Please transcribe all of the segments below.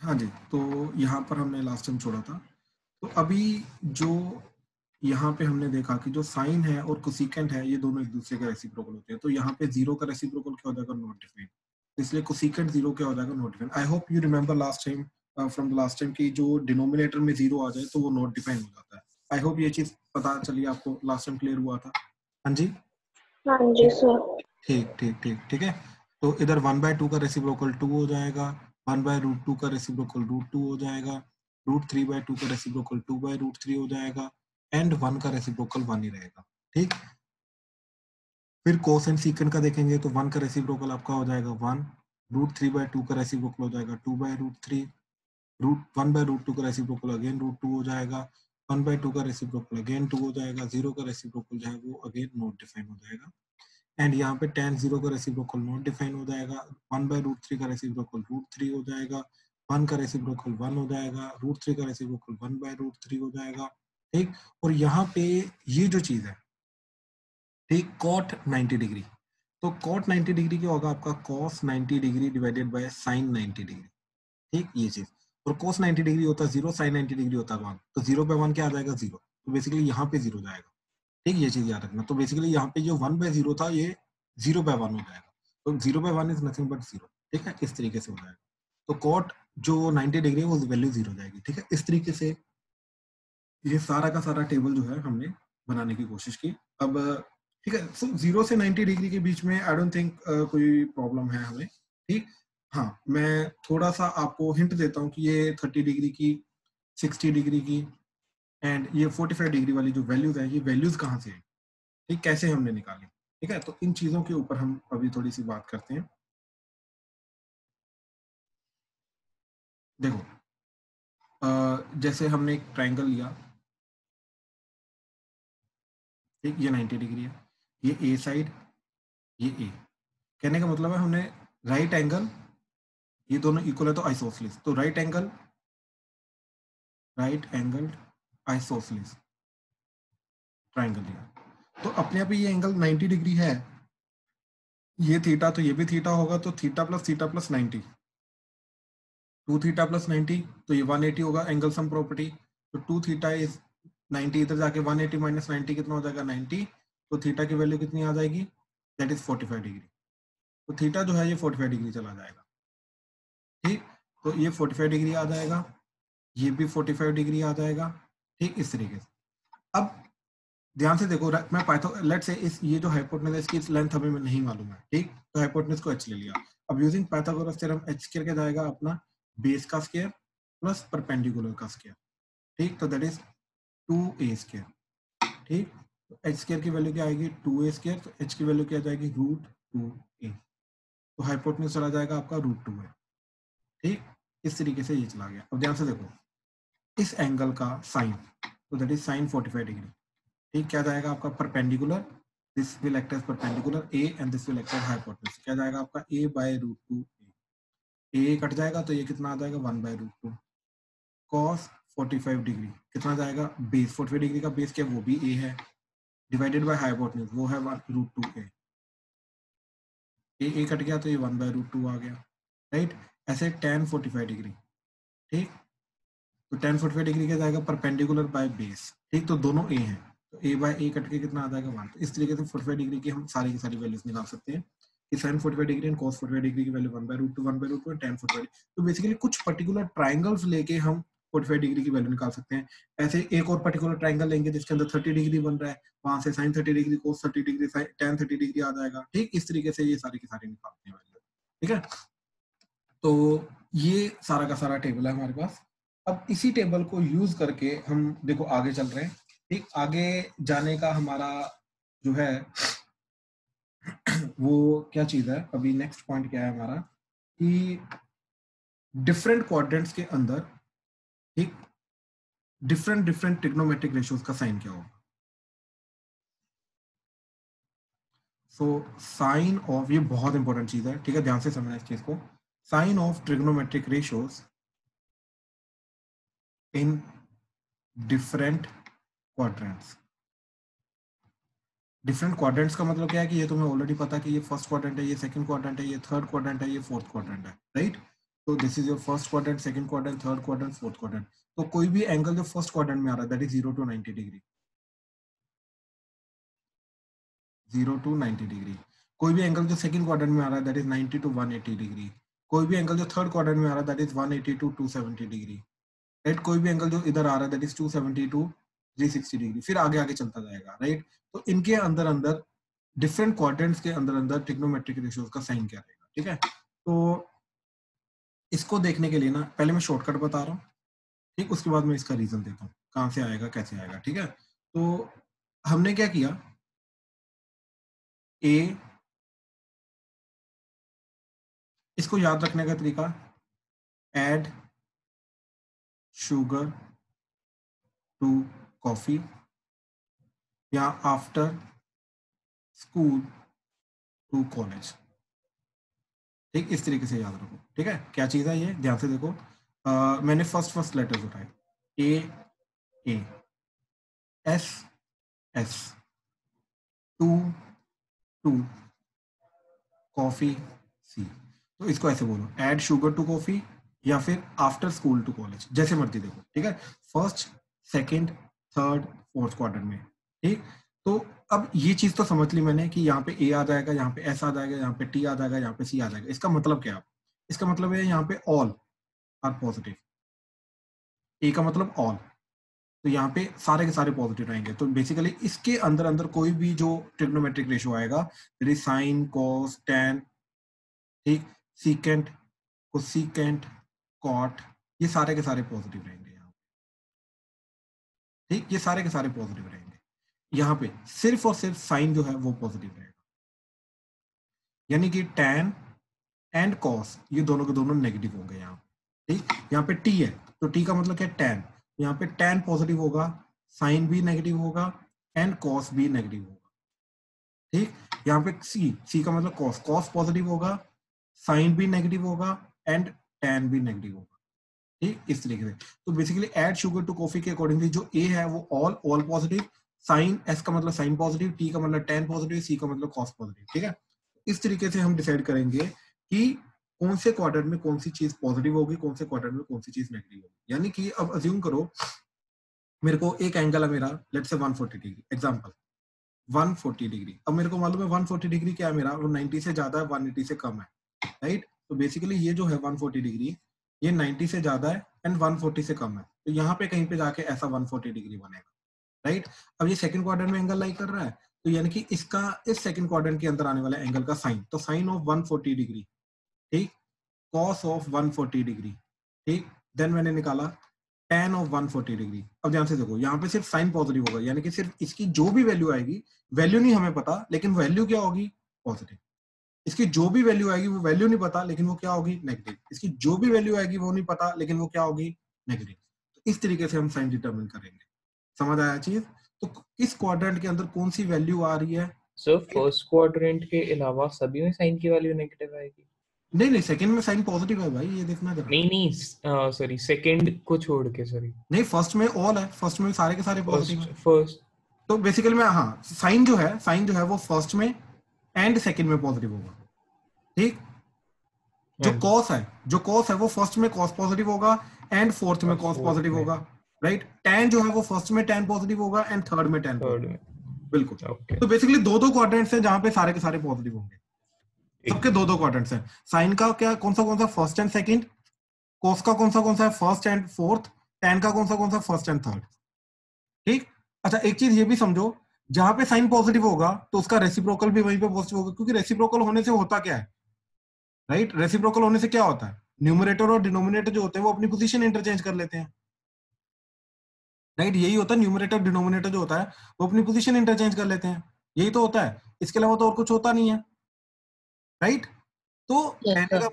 हाँ जी, तो यहाँ पर हमने लास्ट टाइम छोड़ा था। तो अभी जो यहाँ पे हमने देखा कि जो साइन है और कोसेकेंट है ये दोनों एक दूसरे का रेसिप्रोकल होते हैं। तो यहाँ पे जीरो का रेसिप्रोकल क्या हो जाएगा, नॉट डिफाइंड। इसलिए कोसेकेंट जीरो क्या हो जाएगा, not defined. I hope you remember last time from the last time की जो डिनोमिनेटर में जीरो आ जाए तो वो नॉट डिफाइंड हो जाता है। आई होप ये चीज पता चली आपको, लास्ट टाइम क्लियर हुआ था। हाँ जी, हाँ जी सर। ठीक ठीक ठीक ठीक है। तो इधर 1/2 का रेसिप्रोकल 2 हो जाएगा, 1/√2 का रेसिप्रोकल √2 हो जाएगा, √3/2 का रेसिप्रोकल 2/√3 हो जाएगा, एंड 1 का रेसिप्रोकल 1 ही रहेगा। ठीक, फिर कोस एंड सीकेंट का देखेंगे तो 1 का रेसिप्रोकल आपका हो जाएगा 1, √3/2 का रेसिप्रोकल हो जाएगा 2/√3, रूट 1/√2 का रेसिप्रोकल अगेन √2 हो जाएगा, 1/2 का रेसिप्रोकल अगेन 2 हो जाएगा, 0 का रेसिप्रोकल जो है वो अगेन नॉट डिफाइन हो जाएगा। एंड यहाँ पे tan 0 का रेसिप्रोकल नॉट डिफाइन हो जाएगा, 1/√3 का रेसिप्रोकल √3 हो जाएगा, 1 का रेसिप्रोकल 1 हो जाएगा, √3 का रेसिप्रोकल 1/√3 हो जाएगा। ठीक, और यहाँ पे ये जो चीज है, ठीक, cot 90 डिग्री, तो cot 90 डिग्री क्या होगा आपका, cos 90 degree divided by sin 90 degree. ठीक, ये चीज, और cos 90 डिग्री होता है 0, sin 90 डिग्री होता है 1, तो 0/1 क्या आ जाएगा, 0। तो बेसिकली यहाँ पे 0 जाएगा। ठीक, ये चीज याद रखना। तो बेसिकली यहाँ पे जो 1/0 था ये 0/1 हो जाएगा। तो 0/1 इज नथिंग बट 0। ठीक है, इस तरीके से हो जाएगा। तो कॉट जो 90 डिग्री है वो वैल्यू 0 जाएगी। ठीक है, इस तरीके से ये सारा का सारा टेबल जो है हमने बनाने की कोशिश की। अब ठीक है, सो 0 से 90 डिग्री के बीच में आई डोंट थिंक कोई प्रॉब्लम है हमें। ठीक, हाँ, मैं थोड़ा सा आपको हिंट देता हूँ कि ये 30 डिग्री की, 60 डिग्री की एंड ये 45 डिग्री वाली जो वैल्यूज है, ये वैल्यूज कहाँ से है, ठीक, कैसे हमने निकाली। ठीक है, तो इन चीजों के ऊपर हम अभी थोड़ी सी बात करते हैं। देखो, जैसे हमने एक ट्राइंगल लिया, ठीक, ये 90 डिग्री है, ये ए साइड, ये ए, कहने का मतलब है हमने राइट एंगल, ये दोनों इक्वल है तो आइसोसेलेस, तो राइट एंगल आइसोसेलेस ट्राइंगल लिया। तो अपने आप ही ये एंगल 90 डिग्री है, ये थीटा, तो ये भी थीटा होगा, तो थीटा प्लस 90, 2 थीटा प्लस 90, तो ये 180 होगा, एंगल सम प्रॉपर्टी। तो 2 थीटा इज 90, इधर जाके 180 माइनस 90 कितना हो जाएगा, 90। तो थीटा की वैल्यू कितनी आ जाएगी, दैट इज 45 डिग्री। तो थीटा जो है ये 45 डिग्री चला जाएगा। ठीक, तो ये 45 डिग्री आ जाएगा, ये भी 45 डिग्री आ जाएगा। ठीक, इस तरीके से। अब ध्यान से देखो, मैं पाइथो लेट से इस ये जो हाइपोटेनस है इसकी लेंथ हमें नहीं मालूम है। ठीक, तो हाइपोटेनस को h ले लिया। अब using Pythagoras theorem h square क्या जाएगा अपना, बेस का स्क्वायर प्लस परपेंडिकुलर का स्क्वायर। ठीक, तो दैट इज 2a स्क्वायर। ठीक, तो h स्क्वायर की वैल्यू क्या आएगी, 2a स्क्वायर, तो h की वैल्यू क्या जाएगी, √2a। तो हाइपोटेनस चला जाएगा आपका √2 है। ठीक, इस तरीके से ये चला गया। अब ध्यान से देखो, इस एंगल का साइन, तो दैट इज साइन 45 डिग्री। ठीक, क्या जाएगा आपका, perpendicular, this will act as perpendicular a and this will act as hypotenuse. क्या जाएगा आपका a/√2, a कट जाएगा तो ये कितना आ जाएगा, 1/√2। cos 45 डिग्री कितना जाएगा, बेस 45 डिग्री का बेस क्या, वो भी a है, डिवाइडेड बाय हाइपोटेनस वो है √2a। a कट गया तो ये 1/√2 आ गया। राइट, ऐसे tan 45 डिग्री। ठीक, तो tan 45 डिग्री क्या जाएगा, परपेंडिकुलर बाय बेस। ठीक, तो दोनों a हैं, तो a/a कट के कितना आ जाएगा, 1। तो इस तरीके से 45 डिग्री की हम सारी की सारी वैल्यूज निकाल सकते हैं कि sin 45 degree and cos 45 degree की वैल्यू 1/√2 एंड tan 45। तो बेसिकली कुछ पर्टिकुलर ट्राइंगल्स लेके हम 45 डिग्री की वैल्यू निकाल सकते हैं। ऐसे एक और पर्टिकुलर ट्राइंगल लेंगे जिसके अंदर 30 डिग्री बन रहा है, वहां से sin 30 degree, cos 30 degree, tan 30 degree आ जाएगा। ठीक, इस तरीके से ये सारी की सारी निकालते हैं वैल्यू। ठीक है, तो ये सारा का सारा टेबल है हमारे पास। अब इसी टेबल को यूज करके हम देखो आगे चल रहे हैं। ठीक, आगे जाने का हमारा जो है वो क्या चीज है, अभी नेक्स्ट पॉइंट क्या है हमारा, कि डिफरेंट क्वाड्रेंट्स के अंदर, ठीक, डिफरेंट डिफरेंट ट्रिग्नोमेट्रिक रेशियोज का साइन क्या होगा। सो साइन ऑफ, ये बहुत इंपॉर्टेंट चीज है, ठीक है, ध्यान से समझना इस चीज को। Sine of trigonometric ratios in different quadrants. Different quadrants का मतलब क्या है कि ये तुम्हें ऑलरेडी पता है कि ये फर्स्ट क्वाड्रेंट है, ये सेकंड क्वाड्रेंट है, ये थर्ड क्वाड्रेंट है, ये फोर्थ क्वाड्रेंट है। राइट, तो this is your first quadrant, second quadrant, third quadrant, fourth quadrant. तो कोई भी एंगल जो फर्स्ट क्वाड्रेंट में आ रहा है that is 0 to 90 degree, 0 to 90 degree. कोई भी एंगल जो सेकंड क्वाड्रेंट में आ रहा है दैट इज 90 to 180 डिग्री। कोई भी एंगल जो थर्ड क्वाड्रेंट में आ रहा है that is 180 to 270 degree, right. कोई भी एंगल जो इधर आ रहा है दैट इज 270 to 360 डिग्री, फिर आगे आगे चलता जाएगा, राइट। तो इनके अंदर अंदर डिफरेंट क्वाड्रेंट्स के अंदर अंदर ट्रिग्नोमेट्रिक रेशियोज का साइन क्या रहेगा, ठीक है। तो इसको देखने के लिए ना पहले मैं शॉर्टकट बता रहा हूँ, ठीक, उसके बाद मैं इसका रीजन देता हूँ कहाँ से आएगा कैसे आएगा, ठीक है। तो हमने क्या किया, ए, इसको याद रखने का तरीका, ऐड शुगर टू कॉफी या आफ्टर स्कूल टू कॉलेज, ठीक, इस तरीके से याद रखो, ठीक है। क्या चीज है ये, ध्यान से देखो। मैंने फर्स्ट लेटर्स उठाए, ए, एस, टू, कॉफी, सी। तो इसको ऐसे बोलो, ऐड शुगर टू कॉफी या फिर आफ्टर स्कूल टू कॉलेज, जैसे मर्जी देखो, ठीक है। First, second, third, fourth quarter में, ठीक। तो अब ये चीज तो समझ ली मैंने कि यहाँ पे ए आ जाएगा, यहाँ पे एस आ जाएगा, यहाँ पे टी आ जाएगा, यहाँ पे सी आ जाएगा। इसका मतलब क्या है, इसका मतलब है यहाँ पे ऑल आर पॉजिटिव, ए का मतलब ऑल, तो यहाँ पे सारे के सारे पॉजिटिव रहेंगे। तो बेसिकली इसके अंदर अंदर कोई भी जो ट्रिग्नोमेट्रिक रेशियो आएगा, that is sine, cos, tan, ठीक, सीकेंट, कोसीकेंट, कॉट, ये सारे के सारे पॉजिटिव रहेंगे यहाँ, ठीक, ये सारे के सारे पॉजिटिव रहेंगे। यहाँ पे सिर्फ और सिर्फ साइन जो है वो पॉजिटिव रहेगा, यानी कि टैन एंड कॉस ये दोनों के दोनों नेगेटिव होंगे यहाँ, ठीक। यहाँ पे टी है तो टी का मतलब क्या है, टैन, यहाँ पे टैन पॉजिटिव होगा, साइन भी नेगेटिव होगा एंड कॉस भी नेगेटिव होगा, ठीक। यहाँ पे सी का मतलब कॉस, कॉस पॉजिटिव होगा, साइन भी नेगेटिव होगा एंड टैन भी नेगेटिव होगा, ठीक, इस तरीके से। तो basically add sugar to coffee के अकॉर्डिंगली जो ए है वो ऑल पॉजिटिव, साइन, एस का मतलब साइन पॉजिटिव, टी का मतलब टैन पॉजिटिव, सी का मतलब कॉस पॉजिटिव, ठीक है। इस तरीके से हम डिसाइड करेंगे कि कौन से क्वार्टर में कौन सी चीज पॉजिटिव होगी, कौन से क्वार्टर में कौन सी चीज नेगेटिव होगी। यानी कि अब अज्यूम करो मेरे को एक एंगल है मेरा, let's say 140 degree, example 140 degree. अब मेरे को मालूम है 140 डिग्री क्या है मेरा, वो 90 से ज्यादा है, 180 से कम है, राइट। तो बेसिकली ये जो है 140 डिग्री, ये 90 से ज्यादा है एंड 140 से कम है, तो यहाँ पे कहीं पे जाके ऐसा 140 डिग्री बनेगा, राइट। अब ये सेकंड क्वाड्रेंट में एंगल लाई कर रहा है, तो यानी कि इसका इस सेकंड क्वाड्रेंट के अंदर आने वाला एंगल का साइन, तो साइन ऑफ 140 डिग्री, ठीक, कॉस ऑफ 140 डिग्री, ठीक, देन मैंने निकाला tan ऑफ 140 डिग्री। अब ध्यान से देखो, यहाँ पे सिर्फ साइन पॉजिटिव होगा, यानी कि सिर्फ इसकी जो भी वैल्यू आएगी, वैल्यू नहीं हमें पता लेकिन वैल्यू क्या होगी, पॉजिटिव। इसकी जो भी वैल्यू आएगी वो वैल्यू नहीं पता लेकिन वो क्या होगी, नेगेटिव। इसकी जो भी वैल्यू आएगी वो नहीं पता लेकिन वो क्या होगी, नेगेटिव। तो इस तरीके से हम साइन डिटरमिन करेंगे। समझ आया चीज। तो इस क्वाड्रेंट के अंदर कौन सी वैल्यू आ रही है, सर फर्स्ट क्वाड्रेंट के अलावा सभी में साइन की वैल्यू नेगेटिव आएगी? नहीं सेकंड में साइन पॉजिटिव है भाई, ये देखना जरा। नहीं सॉरी, सेकंड को छोड़ के, सॉरी नहीं फर्स्ट में ऑल है, फर्स्ट में सारे के सारे पॉजिटिव है। फर्स्ट तो बेसिकली में हाँ, साइन जो है वो फर्स्ट में एंड सेकंड में पॉजिटिव होगा, ठीक। जो कॉस है वो फर्स्ट में कॉस पॉजिटिव होगा एंड फोर्थ में कॉस पॉजिटिव होगा, राइट। टैन जो है वो फर्स्ट में टैन पॉजिटिव होगा एंड थर्ड में टैन पॉजिटिव, बिल्कुल। तो बेसिकली दो क्वाड्रेंट्स हैं जहां पे सारे के सारे पॉजिटिव होंगे, सबके दो क्वाड्रेंट्स हैं। साइन का क्या कौन सा फर्स्ट एंड सेकंड, कॉस का कौन सा है फर्स्ट एंड फोर्थ, टैन का कौन सा फर्स्ट एंड थर्ड, ठीक। अच्छा एक चीज ये भी समझो, जहां पे साइन पॉजिटिव होगा तो उसका रेसिप्रोकल भी वहीं पे पॉजिटिव होगा, क्योंकि रेसिप्रोकल होने से होता क्या है, राइट। रेसिप्रोकल होने से क्या होता है, न्यूमरेटर और डिनोमिनेटर जो होते हैं वो अपनी पोजीशन इंटरचेंज कर लेते हैं, राइट। यही होता है, न्यूमरेटर डिनोमिनेटर जो होता है वो अपनी पोजीशन इंटरचेंज कर लेते हैं, यही तो होता है। इसके अलावा तो और कुछ होता नहीं है, राइट। तो कहने का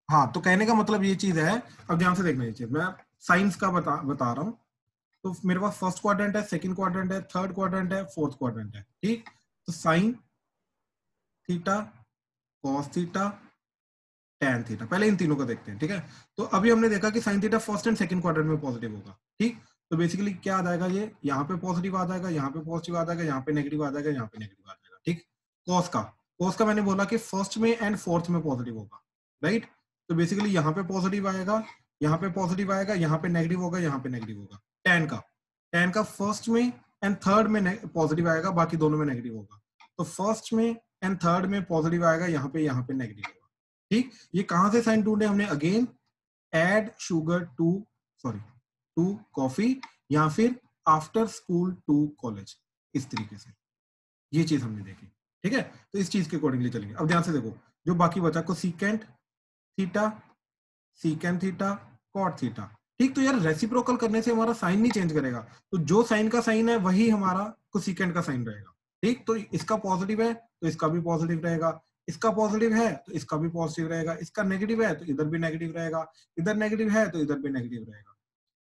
हाँ, तो कहने का मतलब ये चीज है। अब ध्यान से देखना ये चीज, मैं साइंस का बता रहा हूँ। तो मेरे पास फर्स्ट क्वाड्रेंट है, सेकंड क्वाड्रेंट है, थर्ड क्वाड्रेंट है, फोर्थ क्वाड्रेंट है, ठीक। तो sine theta, cos theta, tan theta, पहले इन तीनों को देखते हैं, ठीक है। तो अभी हमने देखा कि sine theta first and second quadrant में पॉजिटिव होगा, ठीक। तो बेसिकली क्या आ जाएगा, ये यहाँ पे पॉजिटिव आ जाएगा, यहाँ पे पॉजिटिव आ जाएगा, यहाँ पे नेगेटिव आ जाएगा, यहाँ पे नेगेटिव आ जाएगा, ठीक। कॉस का मैंने बोला कि फर्स्ट में एंड फोर्थ में पॉजिटिव होगा, राइट। तो बेसिकली यहाँ पे पॉजिटिव आएगा, यहाँ पे पॉजिटिव आएगा, यहाँ पे नेगेटिव होगा, यहाँ पे नेगेटिव होगा। tan का फर्स्ट में एंड थर्ड में पॉजिटिव आएगा, बाकी दोनों में नेगेटिव होगा। तो फर्स्ट में एंड थर्ड में पॉजिटिव आएगा, यहाँ पे नेगेटिव होगा। ठीक, ये कहां से साइन ढूंढे हमने? Again add sugar to coffee या फिर आफ्टर स्कूल टू कॉलेज, इस तरीके से ये चीज हमने देखी। ठीक है, तो इस चीज के अकॉर्डिंगली चलेंगे। अब ध्यान से देखो, जो बाकी बचा कोसेकेंट थीटा कॉट थीटा। ठीक, तो यार रेसिप्रोकल करने से हमारा साइन नहीं चेंज करेगा, तो जो साइन का साइन है वही हमारा कोसेकेंट का साइन रहेगा। ठीक, तो इसका पॉजिटिव है तो इसका भी पॉजिटिव रहेगा, इसका पॉजिटिव है तो इसका भी पॉजिटिव रहेगा, इसका नेगेटिव है तो इधर भी नेगेटिव रहेगा, इधर नेगेटिव है तो इधर भी नेगेटिव रहेगा,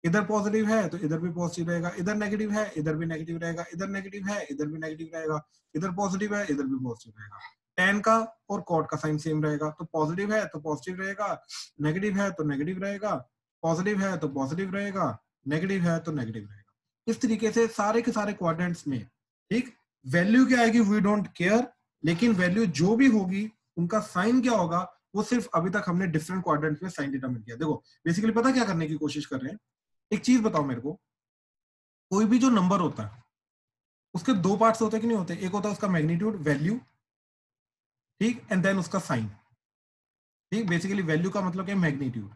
इधर पॉजिटिव है तो इधर भी पॉजिटिव रहेगा, इधर नेगेटिव है इधर भी नेगेटिव रहेगा, इधर नेगेटिव है इधर भी नेगेटिव रहेगा, इधर पॉजिटिव है इधर भी पॉजिटिव रहेगा। tan का और cot का साइन सेम रहेगा, तो पॉजिटिव है तो पॉजिटिव रहेगा, नेगेटिव है तो नेगेटिव रहेगा, पॉजिटिव है तो पॉजिटिव रहेगा, नेगेटिव है तो नेगेटिव रहेगा। इस तरीके से सारे के सारे क्वाड्रेंट्स में। ठीक, वैल्यू क्या आएगी वी डोंट केयर, लेकिन वैल्यू जो भी होगी उनका साइन क्या होगा वो सिर्फ अभी तक हमने डिफरेंट क्वाड्रेंट्स में साइन डिटरमाइन किया। देखो बेसिकली पता क्या करने की कोशिश कर रहे हैं, एक चीज बताओ मेरे को, कोई भी जो नंबर होता है उसके दो पार्ट्स होते हैं कि नहीं होते? एक होता है उसका मैग्नीट्यूड वैल्यू, ठीक, एंड देन उसका साइन। ठीक, बेसिकली वैल्यू का मतलब क्या है? मैग्नीट्यूड।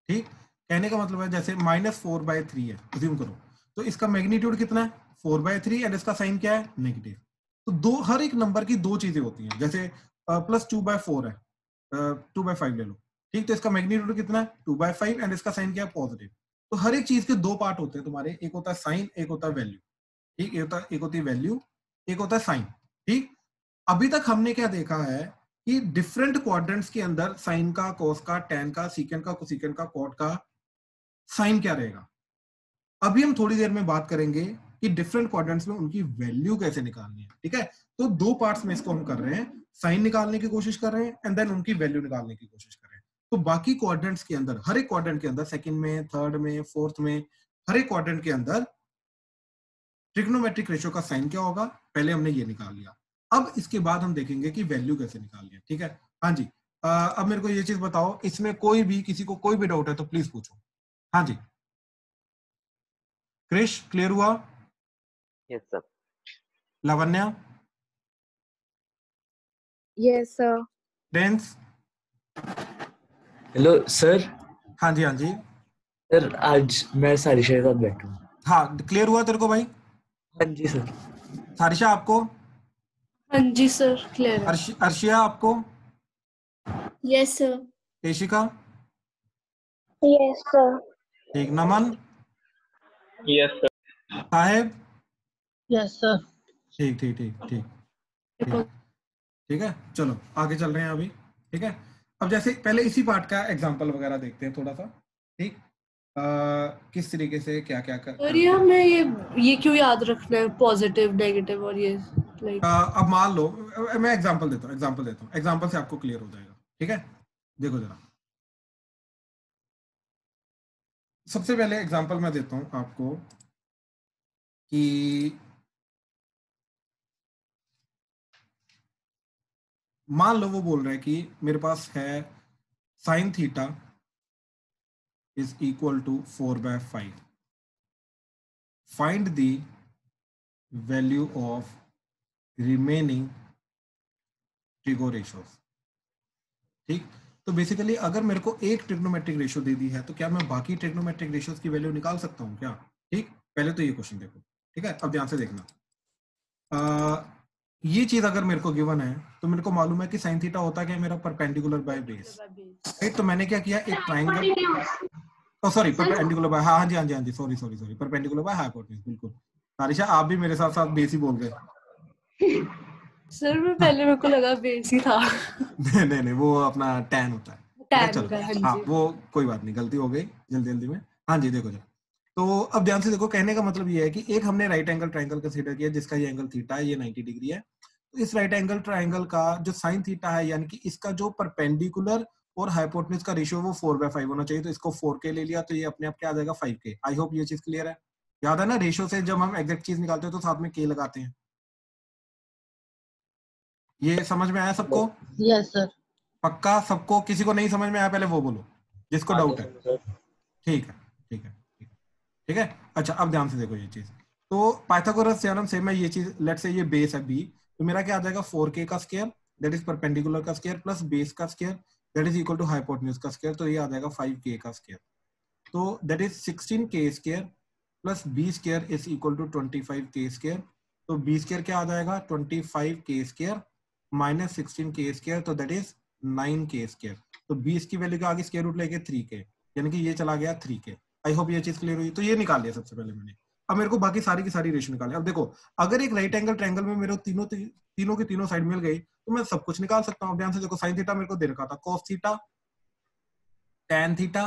ठीक, कहने का मतलब है जैसे -4/3 है, अज्यूम करो, तो इसका मैग्नीट्यूड कितना है? 4/3 एंड इसका साइन क्या है? नेगेटिव। तो दो, हर एक नंबर की दो चीजें होती हैं, जैसे +2/4 है, 2/5 ले लो। ठीक, तो इसका मैग्नीट्यूड कितना है? 2/5 एंड इसका साइन क्या है? पॉजिटिव। तो हर एक चीज के दो पार्ट होते हैं तुम्हारे, एक होता है साइन, एक होता है वैल्यू। ठीक, एक होती है वैल्यू, एक होता है साइन। ठीक, अभी तक हमने क्या देखा है कि डिफरेंट क्वाड्रेंट्स के अंदर साइन का, कोस का, टैन का, सीकेंट का, कोसेकेंट का, कॉट का साइन क्या रहेगा। अभी हम थोड़ी देर में बात करेंगे कि डिफरेंट क्वाड्रेंट्स में उनकी वैल्यू कैसे निकालनी है। ठीक है, तो दो पार्ट्स में इसको हम कर रहे हैं, साइन निकालने की कोशिश कर रहे हैं एंड देन उनकी वैल्यू निकालने की कोशिश कर रहे हैं। तो बाकी क्वाड्रेंट्स के अंदर, हर एक क्वाड्रेंट के अंदर, सेकंड में, थर्ड में, फोर्थ में, हर एक क्वाड्रेंट के अंदर ट्रिग्नोमेट्रिक रेशियो का साइन क्या होगा, पहले हमने ये निकाल लिया। अब इसके बाद हम देखेंगे कि वैल्यू कैसे निकालनी है। ठीक है, हाँ जी, अब मेरे को ये चीज बताओ, इसमें कोई भी, किसी को कोई भी डाउट है तो प्लीज पूछो। हाँ जी, क्रिश क्लियर हुआ? Yes sir. Lavanya? Yes sir. Dense? Hello sir. हाँ जी, हाँ जी सर आज मैं सारिशा के साथ बैठा हूँ। हाँ, क्लियर हुआ तेरे को भाई? हाँ जी सर। सारिशा आपको? हाँ जी सर, क्लियर है। अर्शिया आपको? Yes sir. Keshika? Yes sir. ठीक, Naman? Yes sir. Saheb? Yes sir. ठीक ठीक ठीक ठीक ठीक ठीक है, चलो आगे चल रहे हैं अभी। ठीक है, अब जैसे पहले इसी पार्ट का एग्जांपल वगैरह देखते हैं थोड़ा सा। ठीक, किस तरीके से क्या क्या और ये हमें ये क्यों याद रखना है, पॉजिटिव नेगेटिव और ये लाइक अब मान लो मैं एग्जांपल देता हूँ, एग्जांपल से आपको क्लियर हो जाएगा। ठीक है, देखो जरा, सबसे पहले एग्जांपल मैं देता हूँ आपको कि मान लो वो बोल रहा है कि मेरे पास है sine theta is equal to 4/5, find the value of remaining trigo ratios. ठीक, तो बेसिकली अगर मेरे को एक ट्रिग्नोमेट्रिक रेशियो दे दी है तो क्या मैं बाकी ट्रिग्नोमेट्रिक रेशियोज की वैल्यू निकाल सकता हूँ क्या? ठीक, पहले तो ये क्वेश्चन देखो। ठीक है, अब ध्यान से देखना, ये चीज अगर मेरे को गिवन है तो मेरे को मालूम है कि साइन थीटा होता है क्या? मेरा परपेंडिकुलर बाय बेस। राइट, तो मैंने क्या किया, एक ट्राइंगल, सॉरी परपेंडिकुलर बाय, हाँ जी हाँ जी हाँ जी, सॉरी परपेंडिकुलर बाय हाइपोटेन्यूज। बिल्कुल सारिशा, आप भी मेरे साथ साथ बेस ही बोल गए। सर मैं पहले मेरे को लगा बेस ही था। नहीं वो अपना टैन होता है। टैन का, हाँ वो कोई बात नहीं, गलती हो गई जल्दी में। हाँ जी, देखो जरा, तो अब ध्यान से देखो, कहने का मतलब ये है कि एक हमने राइट एंगल ट्राइंगल कंसीडर किया जिसका ये एंगल थीटा है, ये 90 डिग्री है। तो इस राइट एंगल ट्राइंगल का जो साइन थीटा है, यानी कि इसका जो परपेंडिकुलर और हाइपोटेन्यूज का रेशियो वो 4/5 होना चाहिए, तो इसको 4k ले लिया, तो ये अपने आप क्या आ जाएगा 5k। आई होप ये चीज क्लियर है। याद है ना, रेशियो से जब हम एग्जैक्ट चीज निकालते हैं तो साथ में k लगाते हैं। ये समझ में आया सबको? Yes sir. पक्का सबको? किसी को नहीं समझ में आया पहले वो बोलो, जिसको डाउट है। सर। ठीक है ठीक है ठीक है। अच्छा अब ध्यान से देखो ये चीज, तो पाइथागोरस थ्योरम से मैं ये चीज, लेट्स से ये बेस है बी, तो मेरा क्या आ जाएगा 4k का स्क्वायर दैट इज परपेंडिकुलर का स्क्वायर प्लस बेस का square that is equal to hypotenuse का स्क्वायर, तो ये आ जाएगा 5k का स्क्वायर, तो that is 16k square plus b square is equal to 25k square, तो b स्क्वायर क्या आ जाएगा 25k square minus 16k square, तो दैट इज 9k स्क्वायर, तो b इसकी वैल्यू का आगे स्क्वायर रूट लेके 3k, यानी कि ये चला गया 3k। आई होप ये चीज क्लियर हुई। तो ये निकाल लिया सबसे पहले मैंने, अब मेरे को बाकी सारी की सारी रेशियो निकालनी है। अब देखो अगर एक राइट एंगल ट्रायंगल में मेरे को तीनों की तीनों साइड मिल गई तो मैं सब कुछ निकाल सकता हूँ। ध्यान से देखो, साइन थीटा मेरे को दे रखा था, cos theta, tan theta,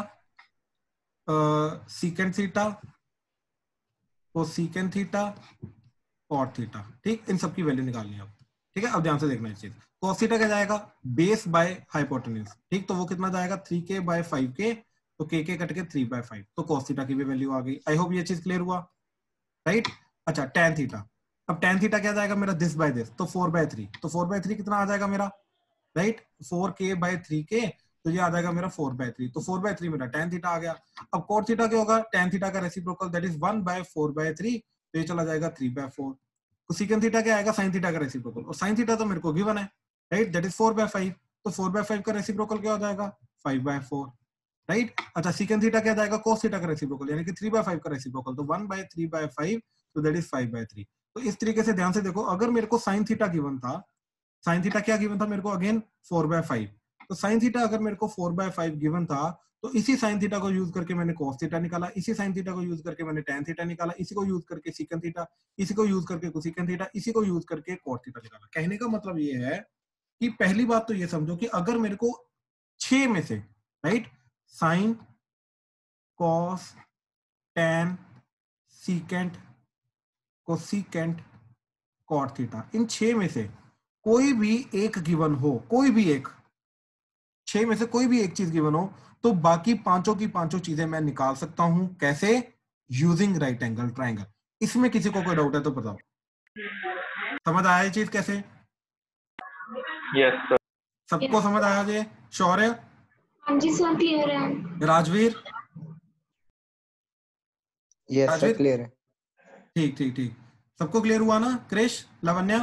secant theta, cosecant theta, cot theta, ठीक, इन सब की वैल्यू निकालनी है अब। ठीक है, अब ध्यान से देखना इस चीज, कॉस थीटा क्या जाएगा बेस बाय हाइपोटेन्यूज, ठीक, तो वो कितना जाएगा 3k बाय 5k, तो k कट के 3/5, तो कॉस थीटा की भी वैल्यू आ गई। आई होप ये चीज क्लियर हुआ, राइट। अच्छा टैन थीटा, अब टैन थीटा क्या जाएगा मेरा दिस बाय दिस, तो 4/3, तो 4/3 कितना आ जाएगा मेरा, राइट, 4k बाय 3k, तो ये आ जाएगा मेरा 4/3, तो 4/3 मेरा टैन थीटा आ गया। अब कॉट थीटा क्या होगा, टैन थीटा का रेसिप्रोकल दैट इज 1/4/3, तो ये चला जाएगा 3/4। कोसेकेंट थीटा क्या आएगा, साइन थीटा का रेसिप्रोकल, और साइन थीटा तो मेरे को गिवन है, राइट, दैट इज 4/5, तो 4/5 का रेसिप्रोकल क्या हो जाएगा 5/4, राइट। अच्छा सीकेंट थीटा क्या जाएगा कोस थीटा का रेसिप्रोकल, यानी कि 3/5 का रेसिप्रोकल, तो 1/3/5, तो दैट इज 5/3। तो इस तरीके से ध्यान से देखो, अगर मेरे को साइन थीटा गिवन था, साइन थीटा क्या गिवन था मेरे को अगेन 4/5, तो साइन थीटा अगर मेरे को 4/5 गिवन था, तो इसी साइन थीटा को यूज करके मैंने कॉस थीटा निकाला, इसी साइन थीटा को यूज करके मैंने टैन थीटा निकाला, इसी को यूज करके सीकेंट थीटा, इसी को यूज करके कोसेकेंट थीटा, इसी को यूज करके कॉट थीटा निकाला। कहने का मतलब ये है कि पहली बात तो ये समझो कि अगर मेरे को 6 में से, right, sine, cos, tan, secant, cosecant, cot theta, इन 6 में से कोई भी एक गिवन हो, कोई भी एक, 6 में से कोई भी एक चीज गिवन हो, तो बाकी पांचों की पांचों चीजें मैं निकाल सकता हूं। कैसे? Using right angle triangle. इसमें किसी को कोई डाउट है तो बताओ, समझ आया ये चीज कैसे? Yes sir. सबको समझ आया ये? शौर्य, हाँ जी सर क्लियर है। Rajveer, yes sir Rajveer, clear है। ठीक ठीक ठीक, सबको क्लियर हुआ ना? Krish, Lavanya,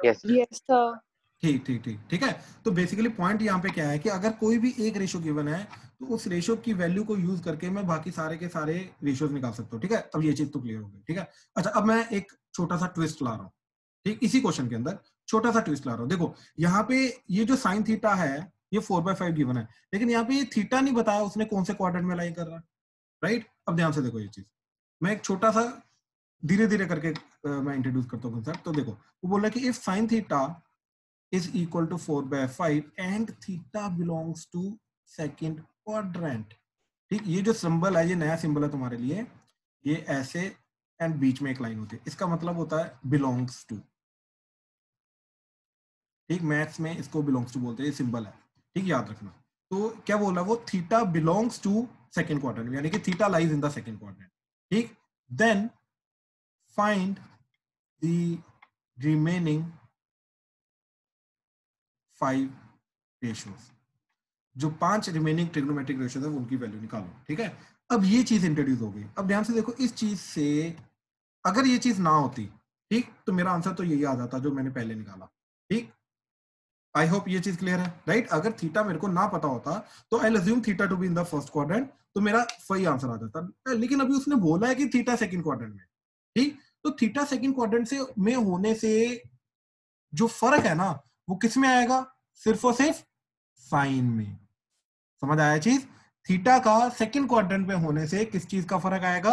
yes yes sir. ठीक ठीक ठीक ठीक है। तो बेसिकली पॉइंट यहाँ पे क्या है कि अगर कोई भी एक रेशियो गिवन है, तो उस रेशियो की वैल्यू को यूज करके मैं बाकी सारे के सारे रेशियोज निकाल सकता हूँ। ठीक है, अब ये चीज तो क्लियर हो गई। ठीक है, अच्छा अब मैं एक छोटा सा ट्विस्ट ला रहा हूँ, ठीक, इसी क्वेश्चन के अंदर छोटा सा ट्विस्ट ला रहा हूँ। देखो यहाँ पे ये जो साइन थीटा है ये 4/5 गिवन है, लेकिन यहाँ पे ये थीटा नहीं बताया उसने कौन से क्वाड्रेंट में लाई कर रहा है, राइट। अब ध्यान से देखो ये चीज, मैं एक छोटा सा धीरे धीरे करके मैं इंट्रोड्यूस करता हूँ कंसेप्ट। तो देखो वो बोल रहा है कि if sine theta is equal to 4/5 and theta belongs to second quadrant, ठीक, ये जो सिंबल है ये नया सिंबल है तुम्हारे लिए, ये ऐसे एंड बीच में एक लाइन होती है, इसका मतलब होता है बिलोंग्स टू, ठीक, मैथ्स में इसको बिलोंग्स टू बोलते हैं, ये सिंबल है, ठीक, याद रखना। तो क्या बोला वो, theta belongs to second quadrant, यानी कि theta lies in the second quadrant, ठीक, then find the remaining 5 ratios, जो 5 रिमेनिंग ट्रिग्नोमेट्रिक रेशियोज है उनकी वैल्यू निकालो। ठीक है, अब ये चीज इंट्रोड्यूस हो गई। अब ध्यान से देखो, इस चीज से अगर ये चीज ना होती, ठीक, तो मेरा आंसर तो यही आ जाता जो मैंने पहले निकाला। ठीक, आई होप ये चीज क्लियर है, राइट। अगर थीटा मेरे को ना पता होता तो I assume theta two be in the first quadrant, तो मेरा वही आंसर आ जाता, लेकिन अभी उसने बोला है कि थीटा सेकंड क्वाड्रेंट में, ठीक, तो थीटा सेकंड क्वाड्रेंट से में होने से जो फर्क है ना वो किस में आएगा, सिर्फ और सिर्फ साइन में। समझ आया चीज? थीटा का सेकंड क्वाड्रेंट में होने से किस चीज का फर्क आएगा,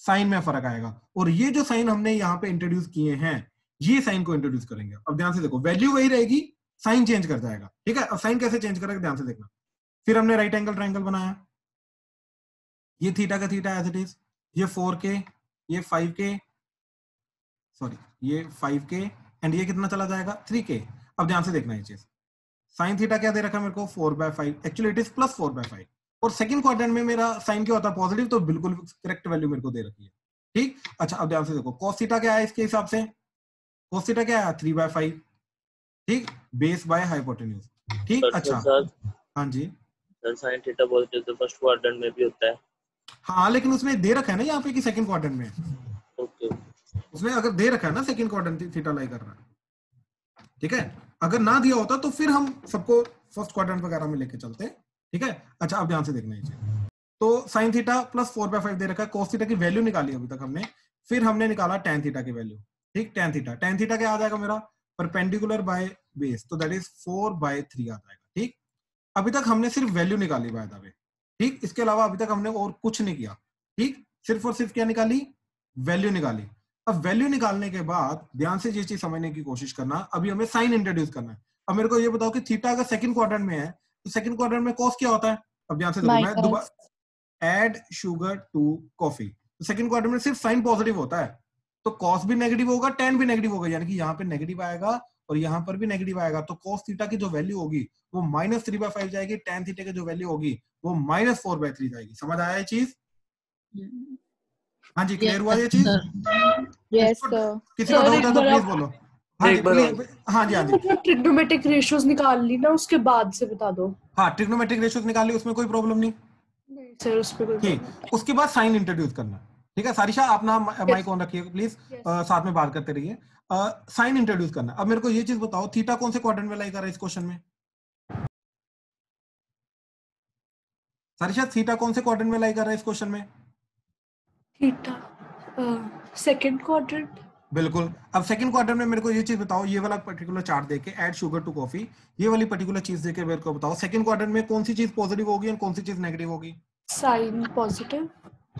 साइन में फर्क आएगा। और ये जो साइन हमने यहाँ पे इंट्रोड्यूस किए हैं, ये साइन को इंट्रोड्यूस करेंगे। अब ध्यान से देखो, वैल्यू वही रहेगी, साइन चेंज कर जाएगा। ठीक है, अब साइन कैसे चेंज करेगा ध्यान से देखना। फिर हमने राइट एंगल ट्रायंगल बनाया, ये थीटा का थीटा एज इट इज, ये 4k, ये 5k, सॉरी ये 5k, एंड ये कितना चला जाएगा 3k। अब ध्यान से देखना ये चीज, साइन थीटा क्या दे रखा है मेरे को 4/5, एक्चुअली इट इज प्लस 4/5, और सेकंड क्वाड्रेंट में मेरा साइन क्या होता है पॉजिटिव, तो बिल्कुल करेक्ट वैल्यू मेरे को दे रखी है। ठीक, अच्छा अब ध्यान से देखो, cos थीटा क्या है इसके हिसाब से, cos थीटा क्या है 3/5, ठीक, बेस बाय हाइपोटेन्यूज, ठीक, सर अच्छा, सर हाँ जी, सर साइन थीटा पॉजिटिव तो फर्स्ट क्वाड्रेंट में भी होता है। हाँ लेकिन उसने दे रखा है ना यहाँ पे कि सेकंड क्वाड्रेंट में, ओके उसने अगर दे रखा है ना सेकंड क्वाड्रेंट थीटा लाई कर रहा है, ठीक है। अगर ना दिया होता तो फिर हम सबको फर्स्ट क्वाड्रेंट वगैरह में लेके चलते, ठीक है। अच्छा अब ध्यान से देखना है, तो साइन थीटा प्लस 4/5 दे रखा है, कोस थीटा की वैल्यू निकाली अभी तक हमने, फिर हमने निकाला टेन थीटा की वैल्यू, ठीक। टेन थीटा क्या आ जाएगा मेरा, परपेंडिकुलर बाय बेस, तो दैट इज 4/3 आ जाएगा, ठीक। अभी तक हमने सिर्फ वैल्यू निकाली बाय द वे, ठीक, इसके अलावा अभी तक हमने और कुछ नहीं किया, ठीक, सिर्फ और सिर्फ क्या निकाली, वैल्यू निकाली। अब वैल्यू निकालने के बाद ध्यान से ये चीज समझने की कोशिश करना, अभी हमें साइन इंट्रोड्यूस करना है। अब मेरे को ये बताओ कि थीटा अगर सेकंड क्वाड्रेंट में है तो सेकंड क्वाड्रेंट में कॉस क्या होता है, अब ध्यान से देखो, मैं दोबारा एड शुगर टू कॉफी, तो सेकंड क्वाड्रेंट में सिर्फ साइन पॉजिटिव होता है, तो कॉस भी नेगेटिव होगा, टेन भी नेगेटिव होगा, यानी कि यहाँ पे नेगेटिव आएगा और यहाँ पर भी नेगेटिव आएगा, तो कॉस थीटा की जो वैल्यू होगी वो -3/5 जाएगी, टेन थीटा की जो वैल्यू होगी वो -4/3 जाएगी। समझ आया ये चीज? हाँ जी, क्लियर हुआ ये चीज? यस किसी को सर डाउट एक है तो बार प्लीज आप बोलो। हाँ जी एक बार प्लीज, हाँ जी, हाँ जी, जो ट्रिग्नोमेट्रिक रेशियोज निकाल ली ना उसके बाद से बता दो। हाँ ट्रिग्नोमेट्रिक रेशियोज निकाल ली, उसमें कोई प्रॉब्लम नहीं, नहीं सर उस पे कोई ठीक। प्रॉब्लम उसके बाद साइन इंट्रोड्यूस करना, ठीक है। सारिशा आप ना माइक ऑन रखिए प्लीज, Yes. साथ में बात करते रहिए। साइन इंट्रोड्यूस करना। अब मेरे को ये चीज बताओ, थीटा कौन से क्वाड्रेंट में लाई कर रहा है इस क्वेश्चन में? सारिशा थीटा कौन से क्वाड्रेंट में लाई कर रहा है इस क्वेश्चन में? Theta second quadrant. बिल्कुल। अब सेकंड क्वाड्रेंट में मेरे को ये चीज बताओ, ये वाला पर्टिकुलर चार्ट देके ऐड शुगर टू कॉफी, ये वाली पर्टिकुलर चीज देके मेरे को बताओ सेकंड क्वाड्रेंट में कौन सी चीज पॉजिटिव होगी और कौन सी चीज नेगेटिव होगी? साइन पॉजिटिव,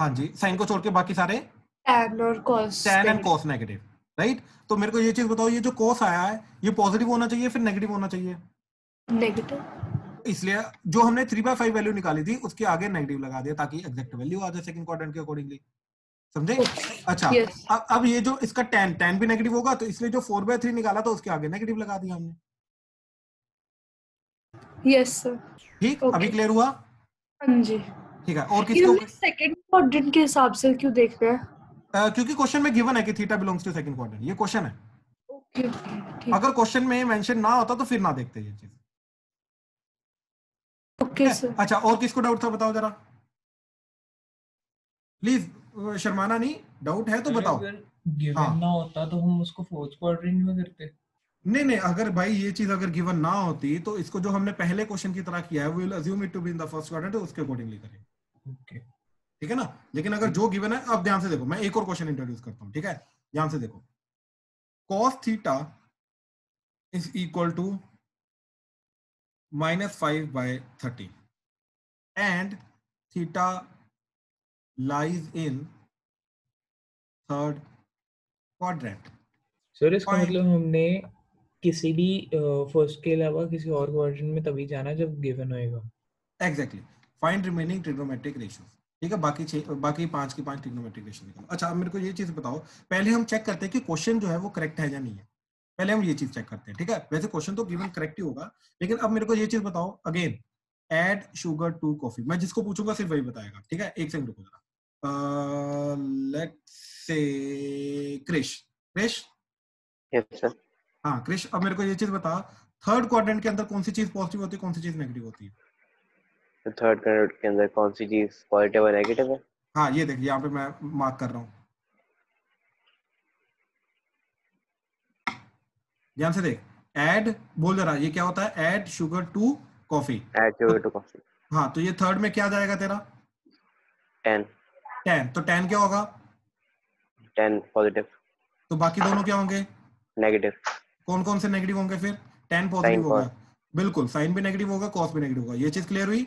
हाँ जी, साइन को छोड़ के बाकी सारे टैन और cos tan and cos negative, right. तो मेरे को ये चीज बताओ, ये जो cos आया है ये पॉजिटिव होना चाहिए फिर नेगेटिव होना चाहिए? नेगेटिव। इसलिए जो हमने 3/5 वैल्यू निकाली थी उसके आगे नेगेटिव लगा दिया ताकि एग्जैक्ट वैल्यू आ जाए सेकंड क्वाड्रेंट के अकॉर्डिंगली, समझे? अच्छा, Yes. अब ये जो इसका tan भी नेगेटिव होगा, तो इसलिए जो 4/3 निकाला था उसके आगे नेगेटिव लगा दिया हमने, यस सर। ठीक। Okay. अभी क्लियर हुआ? हाँ जी। ठीक है। और किसको? सेकंड क्वाड्रेंट के हिसाब से क्यों देखना है? क्योंकि क्वेश्चन में गिवन है कि theta belongs to second quadrant, ये क्वेश्चन है। ओके ठीक। अगर क्वेश्चन में मेंशन ना होता तो फिर ना देखते ये चीज। Okay sir. अच्छा, और किसको डाउट था बताओ जरा प्लीज, शर्माना नहीं, डाउट है तो बताओ। अगर गिवन हाँ। ना होता तो हम उसको फोर्थ क्वाड्रेंट में करते। नहीं, अगर भाई ये चीज अगर गिवन ना होती तो इसको जो हमने पहले क्वेश्चन की तरह किया है, we will assume it to be in the first quadrant, उसके अकॉर्डिंगली करेंगे, ओके ठीक है ना। लेकिन अगर जो गिवन है, अब ध्यान से देखो, मैं एक और क्वेश्चन इंट्रोड्यूस करता हूं, ठीक है। ध्यान से देखो, cos theta is equal to -5/30 and theta lies in third quadrant. Sir इसका Fine. मतलब हमने किसी भी फर्स्ट के अलावा किसी और क्वाड्रेंट में तभी जाना जब गिवन होएगा। Exactly. Find remaining trigonometric ratios, ठीक है। बाकी 5 की 5 ट्रिग्नोमेट्रिक रेशियो निकालो। अच्छा, अब मेरे को ये चीज बताओ, पहले हम चेक करते हैं कि क्वेश्चन जो है वो करेक्ट है या नहीं है, पहले हम ये चीज चेक करते हैं, ठीक है। वैसे क्वेश्चन तो गिवन करेक्ट ही होगा, लेकिन अब मेरे को ये चीज बताओ again, add sugar to coffee, मैं जिसको पूछूंगा सिर्फ वही बताएगा, ठीक है। एक सेकंड रुको जरा, let's say Krrish. Yes sir. हाँ क्रिश, अब मेरे को ये चीज बता, थर्ड क्वाड्रेंट के अंदर कौन सी चीज पॉजिटिव होती है, कौन सी चीज नेगेटिव होती है? तो थर्ड क्वाड्रेंट के अंदर कौन सी चीज पॉजिटिव और नेगेटिव है? हाँ ये देखिए, यहाँ पे मैं मार्क कर रहा हूँ, ध्यान से देख। ऐड बोल जरा, ये क्या होता है? Add sugar to coffee, add sugar to coffee. हाँ तो ये थर्ड में क्या जाएगा तेरा? 10 तो 10 क्या होगा? 10 पॉजिटिव। तो बाकी दोनों क्या होंगे? नेगेटिव। कौन कौन से नेगेटिव होंगे फिर? 10 पॉजिटिव Sin, होगा, cos. बिल्कुल, साइन भी नेगेटिव होगा, कॉस भी नेगेटिव होगा। ये चीज क्लियर हुई?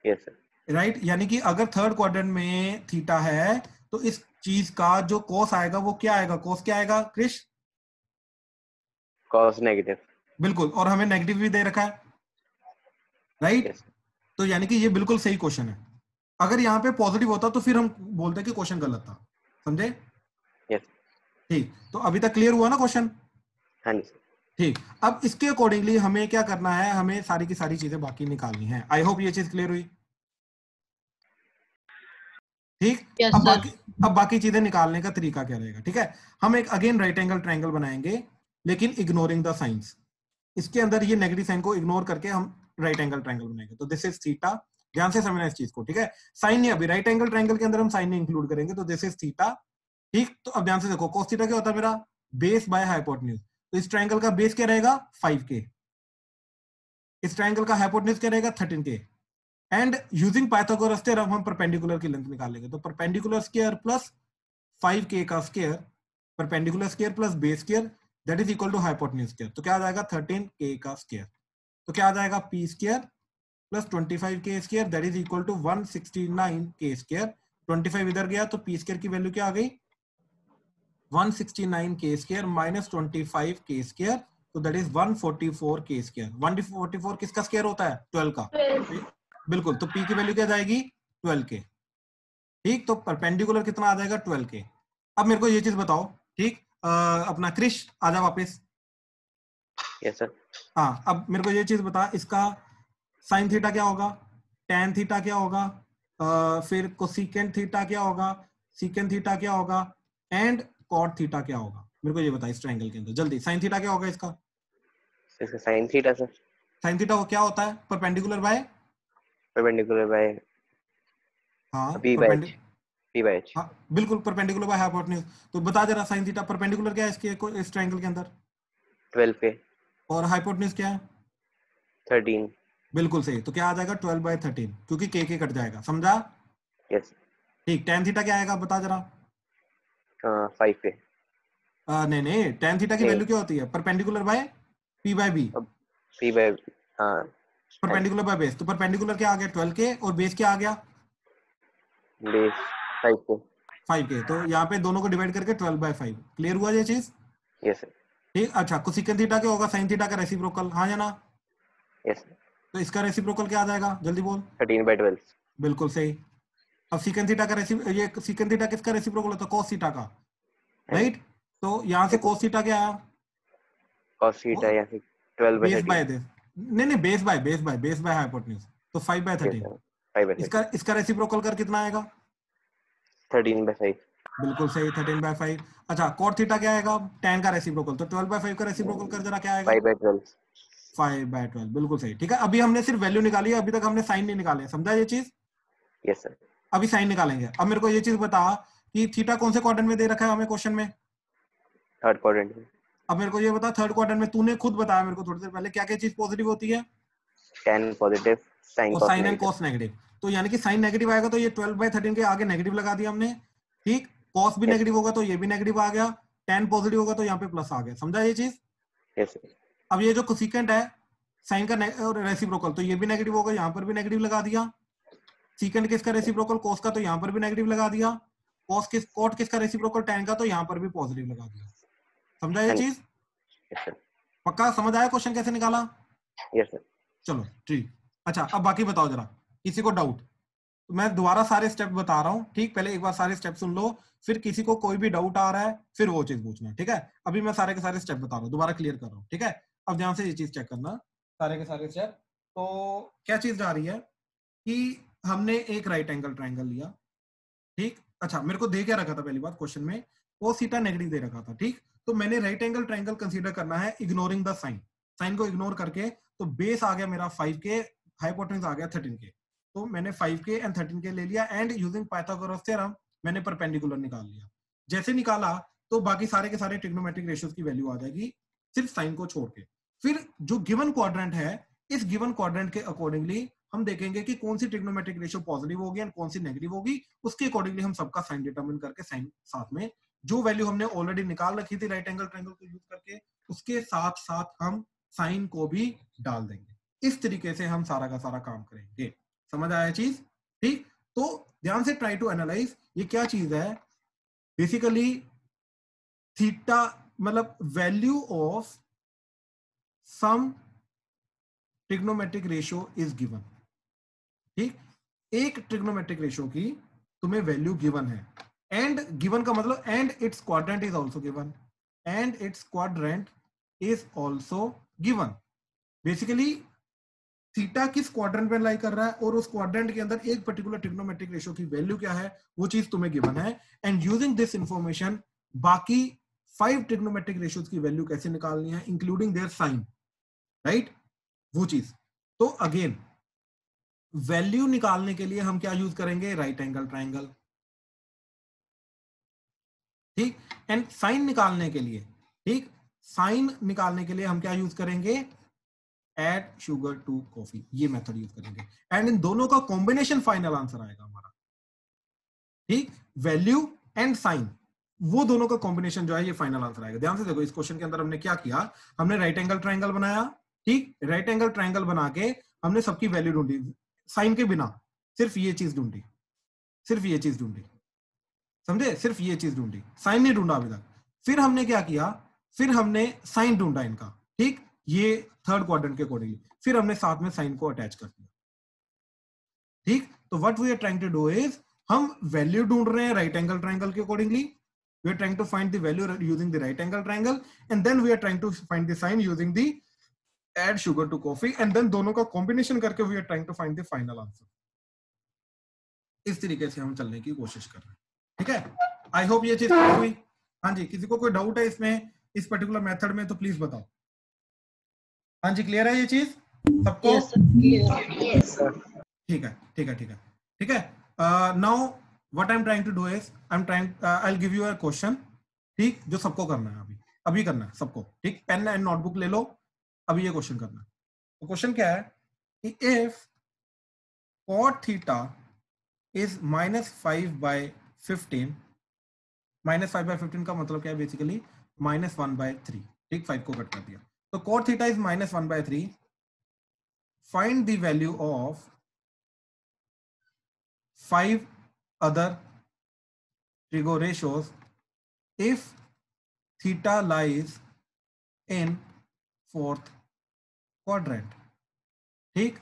Yes sir. राइट। यानी कि अगर थर्ड क्वाड्रेंट में थीटा है तो इस चीज का जो कॉस आएगा वो क्या आएगा? कॉस क्या आएगा क्रिश? Cos negative. बिल्कुल, और हमें नेगेटिव भी दे रखा है, राइट। यस। तो यानी कि ये बिल्कुल सही क्वेश्चन है। अगर यहाँ पे पॉजिटिव होता तो फिर हम बोलते कि क्वेश्चन गलत था, समझे? यस। ठीक, तो अभी तक क्लियर हुआ ना क्वेश्चन? हाँ जी। ठीक, अब इसके अकॉर्डिंगली हमें क्या करना है, हमें सारी की सारी चीजें बाकी निकालनी है। आई होप ये चीज क्लियर हुई, ठीक। Yes, अब बाकी चीजें निकालने का तरीका क्या रहेगा, ठीक है। हम एक अगेन राइट एंगल ट्रायंगल बनाएंगे, लेकिन इग्नोरिंग द साइंस, इसके अंदर ये नेगेटिव साइन को इग्नोर करके हम राइट एंगल ट्रायंगल बनाएंगे। तो दिस इज थीटा, ध्यान से समझना इस चीज को, ठीक है। साइन नहीं, अभी राइट एंगल ट्रायंगल के अंदर हम साइन नहीं इंक्लूड करेंगे, तो दिस इज थीटा, ठीक। तो अब ध्यान से देखो, cos थीटा क्या होता है मेरा, बेस बाय हाइपोटेन्यूज। तो इस ट्रायंगल का बेस क्या रहेगा 5k, इस ट्रायंगल का हाइपोटेन्यूज क्या रहेगा 13k, and using Pythagoras theorem हम परपेंडिकुलर की लेंथ निकाल लेंगे। तो परपेंडिकुलर स्क्वायर प्लस 5k का square, perpendicular square plus base square, that is equal to hypotenuse square. तो क्या आ जाएगा 13k का स्क्वायर। तो क्या आ जाएगा p square plus 25k square, that is equal to 169k square. 25 इधर गया तो p स्क्वायर की वैल्यू क्या आ गई 169k square minus 25k square, तो दैट इज 144k स्क्वायर। 144 किसका स्क्वायर होता है 12 का, बिल्कुल। तो p की वैल्यू क्या जाएगी 12k, ठीक। तो परपेंडिकुलर कितना आ जाएगा 12k। अब मेरे को ये चीज बताओ, ठीक, अपना क्रिश आजा वापस। Yes sir. हाँ, अब मेरे को ये चीज बता, इसका साइन थीटा क्या होगा, टैन थीटा क्या होगा, फिर कोसिकेंट थीटा क्या होगा, सीकेंट थीटा क्या होगा, एंड कॉट थीटा क्या होगा। मेरे को ये बता इस ट्रायंगल के अंदर जल्दी, साइन थीटा क्या होगा इसका, sine theta sir, sine theta वो क्या होता है परपेंडिकुलर बाय, परपेंडिकुलर बाय हाँ p by h, p by h। हाँ बिल्कुल, परपेंडिकुलर बाय हाइपोटेन्यूज। तो बता जरा साइन थीटा परपेंडिकुलर क्या है इसके, इस ट्रायंगल के अंदर 12k, और हाइपोटेन्यूज क्या है 13। बिल्कुल सही। तो क्या आ जाएगा 12/13, क्योंकि के कट जाएगा, समझा, यस। ठीक। टैन थीटा क्या आएगा बता जरा। 5k। नहीं नहीं, टैन थीटा की वैल्यू क्या होती है perpendicular by p by b, p by हाँ परपेंडिकुलर बाय बेस। तो परपेंडिकुलर क्या आ गया 12k और बेस क्या आ गया बेस 5k। 5k। तो यहाँ पे दोनों को डिवाइड करके 12/5। क्लियर हुआ ये चीज, यस सर। ठीक। अच्छा, कोसेकेंट थीटा क्या होगा साइन थीटा का रेसिप्रोकल, हाँ या ना। यस। तो इसका रेसिप्रोकल क्या आ जाएगा जल्दी बोल। 13/12। बिल्कुल सही। अब सीकेंट थीटा का ये सीकेंट थीटा किसका रेसिप्रोकल होता है कोस थीटा का, राइट। तो यहाँ से कोस थीटा क्या आया cos थीटा या फिर 12/13। बेस बाय दिस, नहीं बेस बाय हाइपोटेन्यूज, तो 5/13। 5/13। इसका रेसिप्रोकल कर कितना आएगा 13/5। बिल्कुल सही 13/5। अच्छा, कॉट थीटा क्या आएगा tan का रेसिप्रोकल, तो 12/5 का रेसिप्रोकल कर जरा क्या आएगा 5/12। 5/12, बिल्कुल सही, ठीक है। अभी हमने सिर्फ वैल्यू निकाली है, अभी तक हमने साइन नहीं निकाले, समझा ये चीज। Yes sir. अभी साइन निकालेंगे। अब मेरे को ये चीज बता कि थीटा कौन से क्वाड्रेंट में दे रखा है हमें क्वेश्चन में, थर्ड क्वाड्रेंट में। अब मेरे को ये बता थर्ड क्वाड्रेंट में, तूने खुद बताया मेरे को थोड़ी देर पहले, क्या क्या चीज पॉजिटिव होती है tan पॉजिटिव, sin और cos sine and negative. Cos negative. तो यानी कि साइन नेगेटिव आएगा तो ये 12/13 के आगे नेगेटिव लगा दिया हमने, ठीक। कॉस भी नेगेटिव होगा तो ये भी नेगेटिव आ गया, tan पॉजिटिव होगा तो यहाँ पे प्लस आ गया, समझा ये चीज। Yes sir. अब ये जो कोसिकेंट है साइन का रेसिप्रोकल, तो ये भी नेगेटिव होगा, यहाँ पर भी नेगेटिव लगा दिया। सीकेंट किसका रेसिप्रोकल कोस का, तो यहाँ पर भी नेगेटिव लगा दिया। कॉट किसका रेसिप्रोकल tan का, तो यहाँ पर भी पॉजिटिव लगा दिया, समझा ये चीज। Yes sir. पक्का समझ आया क्वेश्चन कैसे निकाला। Yes sir. चलो ठीक। अच्छा, अब बाकी बताओ जरा, किसी को डाउट, तो मैं दोबारा सारे स्टेप बता रहा हूँ, ठीक। पहले एक बार सारे स्टेप सुन लो, फिर किसी को कोई भी डाउट आ रहा है फिर वो चीज पूछना, ठीक है। अभी मैं सारे के सारे स्टेप बता रहा हूँ, दोबारा क्लियर कर रहा हूँ, ठीक है। अब ध्यान से ये चीज चेक करना, सारे के सारे स्टेप। तो क्या चीज जा रही है कि हमने एक राइट एंगल ट्रायंगल लिया, ठीक। अच्छा, मेरे को दे क्या रखा था पहली बात क्वेश्चन में, cos थीटा नेगेटिव दे रखा था, ठीक। तो मैंने राइट एंगल ट्रायंगल कंसीडर करना है इग्नोरिंग द साइन, साइन को इग्नोर करके। तो बेस आ गया मेरा 5k, हाइपोटेन्यूज आ गया 13k। तो मैंने 5k एंड 13k ले लिया, एंड यूजिंग पाइथागोरस थ्योरम मैंने परपेंडिकुलर निकाल लिया। जैसे निकाला तो बाकी सारे के सारे ट्रिग्नोमेट्रिक रेशियोज की वैल्यू आ जाएगी, सिर्फ साइन को छोड़ के। फिर जो गिवन क्वाड्रेंट है, इस गिवन क्वाड्रेंट के अकॉर्डिंगली हम देखेंगे कि कौन सी ट्रिग्नोमेट्रिक रेशियो पॉजिटिव होगी एंड कौन सी नेगेटिव होगी, उसके अकॉर्डिंगली हम सबका साइन डिटरमिन करके साइन साथ में जो वैल्यू हमने ऑलरेडी निकाल रखी थी राइट एंगल ट्रायंगल को यूज करके, उसके साथ साथ हम साइन को भी डाल देंगे। इस तरीके से हम सारा का सारा काम करेंगे, समझ आया चीज, ठीक। तो ध्यान से ट्राई टू एनालाइज ये क्या चीज है। बेसिकली थीटा मतलब value of some trigonometric ratio is given, ठीक। एक ट्रिग्नोमेट्रिक रेशियो की तुम्हें वैल्यू गिवन है, एंड गिवन का मतलब and it's quadrant is also given, and it's quadrant is also given. Basically theta किस क्वाड्रेंट में लाई कर रहा है और उस क्वाड्रेंट के अंदर एक पर्टिकुलर ट्रिग्नोमेट्रिक रेशियो की वैल्यू क्या है, वो चीज तुम्हें गिवन है। एंड यूजिंग दिस इंफॉर्मेशन बाकी 5 ट्रिग्नोमेट्रिक रेशियोज की वैल्यू कैसे निकालनी है इंक्लूडिंग देयर साइन, राइट, वो चीज। तो अगेन वैल्यू निकालने के लिए हम क्या यूज करेंगे, राइट एंगल ट्राइंगल, ठीक। एंड साइन निकालने के लिए, ठीक, साइन निकालने के लिए हम क्या यूज करेंगे, ऐड शुगर टू कॉफी, ये मेथड यूज करेंगे। एंड इन दोनों का कॉम्बिनेशन फाइनल आंसर आएगा हमारा, ठीक। वैल्यू एंड साइन, वो दोनों का कॉम्बिनेशन जो है ये फाइनल आंसर आएगा। ध्यान से देखो, इस क्वेश्चन के अंदर हमने क्या किया, हमने राइट एंगल ट्राइंगल बनाया, ठीक। राइट एंगल ट्राइंगल बना के हमने सबकी वैल्यू ढूंढी, साइन के बिना, सिर्फ ये चीज ढूंढी, सिर्फ ये चीज ढूंढी, समझे, सिर्फ ये चीज ढूंढी, साइन नहीं ढूंढा अभी तक। फिर हमने क्या किया, फिर हमने साइन ढूंढा इनका, ठीक, ये थर्ड क्वाड्रेंट के अकॉर्डिंगली, फिर हमने साथ में साइन को अटैच कर दिया, ठीक। तो what we are trying to do is, हम वैल्यू ढूंढ रहे हैं राइट एंगल ट्राइंगल के accordingly, we are trying to find the value using the right angle triangle, and then we are trying to find the sign using the add sugar to coffee, and then दोनों का combination करके we are trying to find the final answer। इस तरीके से हम चलने की कोशिश कर रहे हैं, ठीक है। आई होप ये चीज क्लियर हुई। हाँ जी, किसी को कोई डाउट है इसमें, इस पर्टिकुलर मेथड में, तो प्लीज बताओ। हाँ जी, क्लियर है ये चीज सबको? ठीक है, ठीक है, ठीक है, ठीक है। Now what I'm trying to do is I'll give you a question, ठीक, जो सबको करना है, अभी करना है सबको, ठीक। पेन एंड नोटबुक ले लो, अभी ये क्वेश्चन करना है। तो क्वेश्चन क्या है कि if cot theta is -5/15, -5/15 का मतलब क्या है, बेसिकली -1/3, ठीक, 5 को कट कर दिया, तो cot theta is -1/3, find the value of 5 other trigo ratios if theta lies in fourth quadrant, ठीक।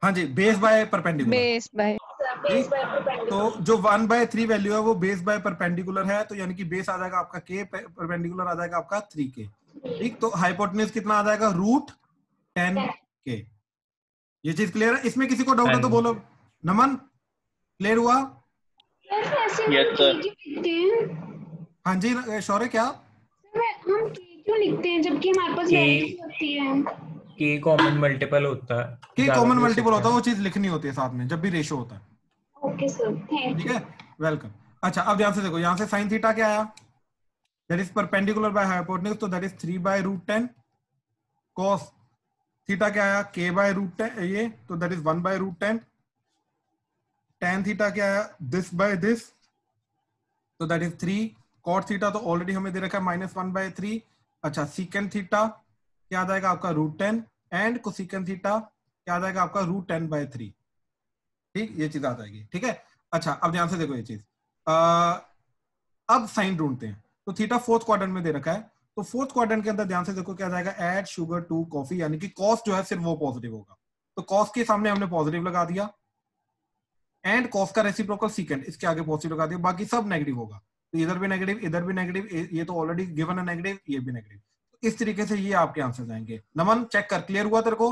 हाँ जी, base by perpendicular, base by, तो जो 1/3 वैल्यू है वो बेस बाय परपेंडिकुलर है, तो यानी कि बेस आ जाएगा आपका k, परपेंडिकुलर आ जाएगा आपका 3k, ठीक। तो हाइपोटेन्यूज कितना आ जाएगा, √10k। ये चीज क्लियर है? इसमें किसी को डाउट है तो बोलो। नमन, क्लियर हुआ? Yes sir. हाँ जी शौर्य, क्या हम क्यों लिखते हैं जबकि हमारे पास वैल्यू होती है? के कॉमन मल्टीपल होता है, के कॉमन मल्टीपल होता है, वो चीज लिखनी होती है साथ में जब भी रेशियो होता है। Okay sir, thank you. ठीक है, वेलकम। अच्छा, अब ध्यान से देखो, यहाँ से साइन थीटा क्या आया, that is perpendicular by hypotenuse, तो दैट इज 3/√10। कॉस थीटा क्या आया, k/√10, ये तो दैट इज 1/√10। tan थीटा क्या आया, दिस बाय दिस, तो दैट इज 3। कॉट थीटा तो ऑलरेडी हमें दे रखा है -1/3। अच्छा, सीकेंट थीटा क्या आ जाएगा आपका √10, एंड कोसेकेंट थीटा क्या आ जाएगा आपका √10/3। ठीक, ये चीज आ जाएगी। ठीक है, अच्छा अब ध्यान से देखो ये चीज, अब साइन ढूंढते हैं। तो थीटा फोर्थ क्वाड्रेंट में दे रखा है, तो फोर्थ क्वाड्रेंट के अंदर ध्यान से देखो क्या जाएगा, ऐड शुगर टू कॉफी, यानी कि कॉस जो है सिर्फ वो पॉजिटिव होगा, तो कॉस के सामने हमने पॉजिटिव लगा दिया, एंड कॉस का रेसिप्रोकल सीकेंट इसके आगे पॉजिटिव लगा दिया, बाकी सब नेगेटिव होगा, तो इधर भी नेगेटिव, इधर भी नेगेटिव, ये तो ऑलरेडी गिवन है नेगेटिव, ये भी नेगेटिव। तो इस तरीके से ये आपके आंसर जाएंगे। नमन चेक कर, क्लियर हुआ तेरे को?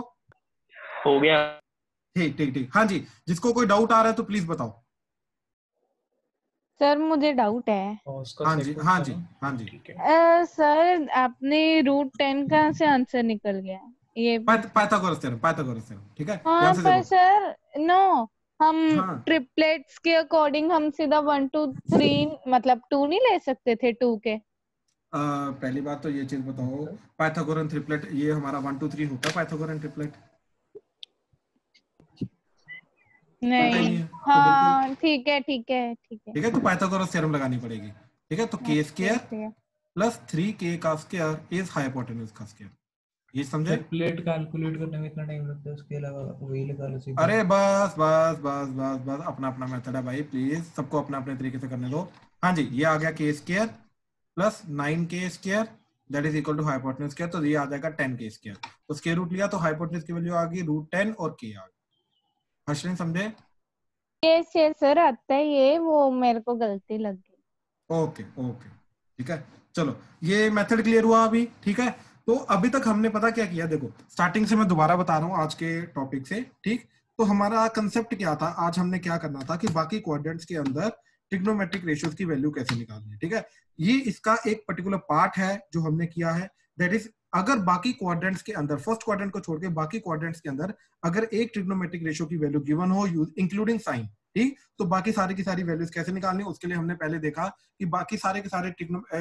हो गया। ठीक ठीक ठीक, हाँ जी, जिसको कोई डाउट आ रहा है तो प्लीज बताओ। सर मुझे डाउट है। हाँ जी हाँ जी हाँ जी, सर आपने √10 कहाँ से आंसर निकल गया? ये पाइथागोरस थ्योरम, ठीक है। हाँ पर सर नो, हम हाँ। ट्रिपलेट्स के अकॉर्डिंग हम सीधा 1 2 3 मतलब 2 नहीं ले सकते थे 2 के? पहली बात तो ये चीज बताओ, पाइथागोरन ट्रिपलेट ये हमारा 1 2 3 होता है पाइथागोरन ट्रिपलेट? नहीं, हाँ ठीक है ठीक है ठीक है ठीक है, तो पाइथागोरस थ्योरम लगानी पड़ेगी। ठीक है, तो k² प्लस 3k का स्क्वायर इज हाइपोटेन्यूज का स्क्वायर, ये समझे? ट्रिपलेट कैलकुलेट करने में इतना टाइम लगता है, उसके अलावा वही लगा लो सीधा। अरे बस बस बस बस बस, अपना अपना मेथड है भाई, प्लीज सबको अपने अपने तरीके से करने दो। हाँ जी, ये आ गया k² plus 9k² that is equal to hypotenuse square, तो ये आ जाएगा 10k²। तो स्क्वायर रूट लिया तो हाइपोटेन्यूज की वैल्यू आ गई √10 और k आ गई। हर्षिन समझे? यस यस सर, आता है ये, वो मेरे को गलती लग गई। ओके ओके, ठीक है, चलो ये मेथड क्लियर हुआ अभी। ठीक है, तो अभी तक हमने पता क्या किया, देखो स्टार्टिंग से मैं दोबारा बता रहा हूँ आज के टॉपिक से। ठीक, तो हमारा कंसेप्ट क्या था, आज हमने क्या करना था कि बाकी क्वाड्रेंट्स के अंदर ट्रिग्नोमेट्रिक रेशियोज की वैल्यू कैसे निकालनी है। ठीक है, ये इसका एक पर्टिकुलर पार्ट है जो हमने किया है, दैट इज अगर बाकी क्वाड्रेंट्स के अंदर, फर्स्ट क्वाड्रेंट को छोड़ के बाकी क्वाड्रेंट्स के अंदर अगर एक ट्रिग्नोमेट्रिक रेशियो की वैल्यू गिवन हो इंक्लूडिंग साइन, ठीक, तो बाकी सारी की सारी वैल्यूज कैसे निकालनी, उसके लिए हमने पहले देखा कि बाकी सारे के सारे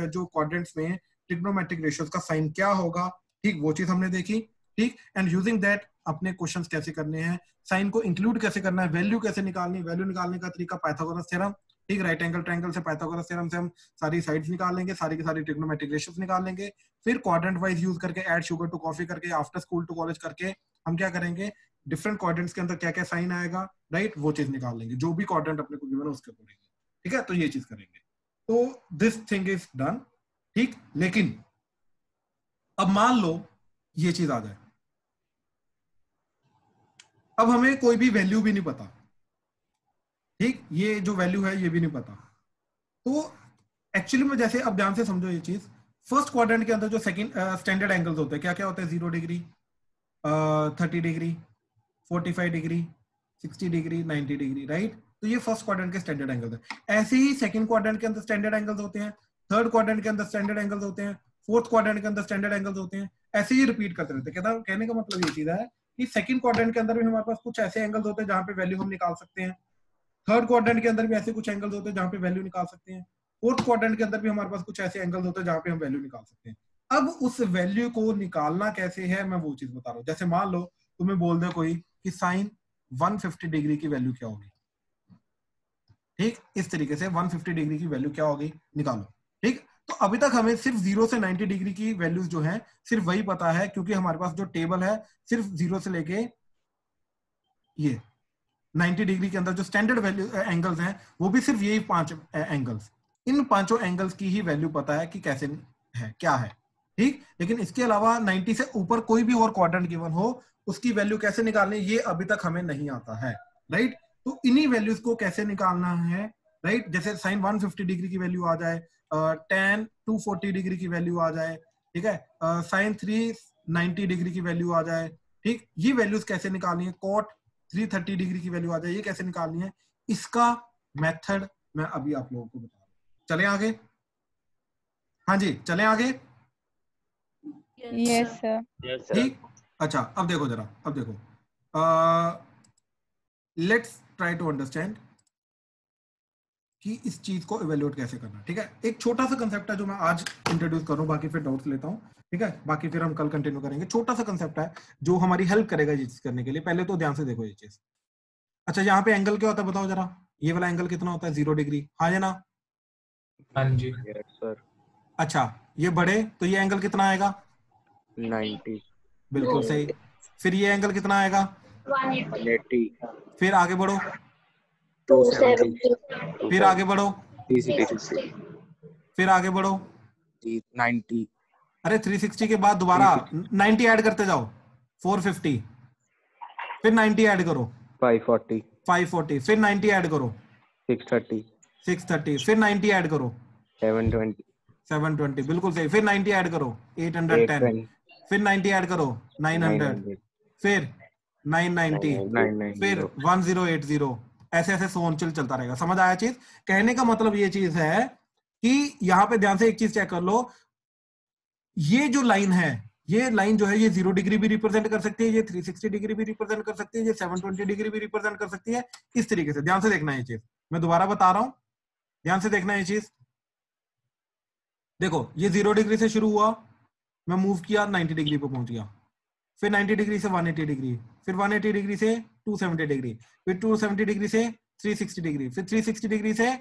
जो क्वाड्रेंट्स में ट्रिग्नोमेट्रिक रेशियोज का साइन क्या होगा, ठीक, वो चीज हमने देखी, ठीक। एंड यूजिंग दैट अपने क्वेश्चंस कैसे करने हैं, साइन को इंक्लूड कैसे करना है, वैल्यू कैसे निकालनी, वैल्यू निकालने का तरीका पाइथागोरस थ्योरम, ठीक, राइट एंगल ट्रायंगल से पाइथागोरस थ्योरम से हम सारी साइड्स निकाल लेंगे, सारी की सारी ट्रिग्नोमेट्रिक रेशियोज निकाल लेंगे, फिर क्वाड्रेंट वाइज यूज करके ऐड शुगर टू कॉफी करके आफ्टर स्कूल टू कॉलेज करके हम क्या करेंगे, डिफरेंट क्वाड्रेंट्स के अंदर क्या क्या साइन आएगा, राइट, वो चीज निकाल लेंगे, जो भी क्वाड्रेंट अपने को गिवन है उसके अकॉर्डिंग, ठीक है। तो ये चीज करेंगे, तो दिस थिंग इज डन, ठीक। लेकिन अब मान लो ये चीज आ जाए, अब हमें कोई भी वैल्यू भी नहीं पता, ठीक, ये जो वैल्यू है ये भी नहीं पता, तो एक्चुअली में जैसे अब ध्यान से समझो ये चीज, फर्स्ट क्वाड्रेंट के अंदर जो सेकंड स्टैंडर्ड एंगल्स होते हैं क्या क्या होते हैं, 0 degree, 30 degree, 45 degree, 60 degree, 90 degree, right. तो ये फर्स्ट क्वाड्रेंट के स्टैंडर्ड एंगल्स है। ऐसे ही सेकंड क्वाड्रेंट के अंदर स्टैंडर्ड एंगल्स होते हैं, थर्ड क्वाड्रेंट के अंदर स्टैंडर्ड एंगल्स होते हैं, फोर्थ क्वाड्रेंट के अंदर स्टैंडर्ड एंगल्स होते हैं, ऐसे ही रिपीट करते रहते हैं। कहने का मतलब ये चीज है कि सेकंड क्वाड्रेंट के अंदर भी हमारे पास कुछ ऐसे एंगल्स होते हैं जहां पे वैल्यू हम निकाल सकते हैं, थर्ड क्वाड्रेंट के अंदर भी ऐसे कुछ एंगल्स होते हैं जहां पे वैल्यू निकाल सकते हैं, फोर्थ क्वाड्रेंट के अंदर भी हमारे पास कुछ ऐसे एंगल्स होते हैं जहां पे हम वैल्यू निकाल सकते हैं। अब उस वैल्यू को निकालना कैसे है, मैं वो चीज बता रहा हूँ। जैसे मान लो तुम्हें बोल दे कोई कि साइन 150 डिग्री की वैल्यू क्या होगी, ठीक, इस तरीके से 150 डिग्री की वैल्यू क्या होगी निकालो, ठीक। तो अभी तक हमें सिर्फ 0 से 90 डिग्री की वैल्यूज जो है सिर्फ वही पता है, क्योंकि हमारे पास जो टेबल है सिर्फ 0 से लेके ये 90 डिग्री के अंदर जो स्टैंडर्ड वैल्यू एंगल्स हैं वो भी सिर्फ यही 5 एंगल्स, इन 5 एंगल्स की ही वैल्यू पता है कि कैसे है, क्या है, ठीक। लेकिन इसके अलावा 90 से ऊपर कोई भी और क्वाड्रेंट गिवन हो उसकी वैल्यू कैसे निकालनी ये अभी तक हमें नहीं आता है, राइट। तो इन्हीं वैल्यूज को कैसे निकालना है, राइट। जैसे साइन 150 डिग्री की वैल्यू आ जाए, tan 240 डिग्री की वैल्यू आ जाए, ठीक है, साइन 390 डिग्री की वैल्यू आ जाए, ठीक। ये वैल्यूज कैसे निकालनी है, कॉट 330 डिग्री की वैल्यू आ जाए, ये कैसे निकालनी है, इसका मेथड मैं अभी आप लोगों को बता रहा हूँ। चले आगे, हाँ जी चले आगे, यस सर, ठीक। अच्छा अब देखो जरा, अब देखो, लेट्स ट्राई टू अंडरस्टैंड कि इस चीज को इवेल्युएट कैसे करना, ठीक है। एक छोटा सा कंसेप्ट है जो मैं आज इंट्रोड्यूस करूं, बाकी फिर डाउट्स लेता हूं, ठीक है, बाकी फिर हम कल कंटिन्यू करेंगे। छोटा सा कंसेप्ट है जो हमारी हेल्प करेगा ये चीज करने के लिए। पहले तो ध्यान से देखो ये चीज। अच्छा यहाँ पे एंगल क्या होता है बताओ जरा, ये वाला एंगल कितना होता है, 0 डिग्री, हाँ या ना, हाँ जी सर। अच्छा ये बढ़े तो ये एंगल कितना आएगा, 90, बिल्कुल सही। फिर ये एंगल कितना आएगा, 180, फिर आगे बढ़ो, 270, फिर आगे बढ़ो, 360, फिर आगे बढ़ो, 90, अरे 360 के बाद दोबारा 90 ऐड करते जाओ, 450, फिर 90 ऐड करो, 540, 540, फिर 90 ऐड करो, 630, 630, फिर 90 ऐड करो, 720, 720, बिल्कुल सही। फिर 90 ऐड करो, 810, फिर 90 ऐड करो, 900, फिर 990, 990, फिर 1080, ऐसे ऐसे सोन चलता रहेगा। समझ आया चीज? कहने का मतलब ये चीज है कि यहाँ पे ध्यान से एक चीज चेक कर लो, ये जो लाइन है, ये लाइन जो है ये 0 डिग्री भी रिप्रेजेंट कर सकती है, ये 360 डिग्री भी रिप्रेजेंट कर सकती है, ये 720 डिग्री भी रिप्रेजेंट कर सकती है। इस तरीके से ध्यान से देखना है ये चीज, मैं दोबारा बता रहा हूं, ध्यान से देखना है ये चीज। देखो ये 0 डिग्री से शुरू हुआ, मैं मूव किया 90 डिग्री पे पहुंच गया, फिर 90 डिग्री से 180 डिग्री, फिर 180 डिग्री से 270 डिग्री, फिर 270 डिग्री से 360 डिग्री, फिर 360 डिग्री से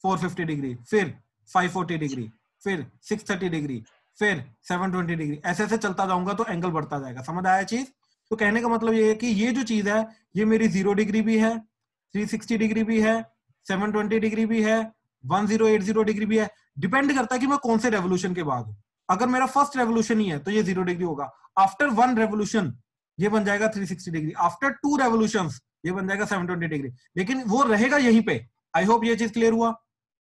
450 डिग्री, फिर 540 डिग्री, फिर 630 डिग्री, फिर 720 डिग्री, ऐसे ऐसे चलता जाऊंगा तो एंगल बढ़ता जाएगा। समझ आया चीज? तो कहने का मतलब ये है कि ये जो चीज है ये मेरी 0 डिग्री भी है, 360 डिग्री भी है, 720 डिग्री भी है, 1080 डिग्री भी है। डिपेंड करता है कि मैं कौन से रेवोल्यूशन के बाद हूं। अगर मेरा फर्स्ट रेवोल्यूशन ही है तो ये 0 डिग्री होगा, आफ्टर 1 रेवोल्यूशन ये बन जाएगा 360 डिग्री, आफ्टर 2 रेवोल्यूशंस ये बन जाएगा 720 डिग्री, लेकिन वो रहेगा यहीं पे। आई होप ये चीज क्लियर हुआ?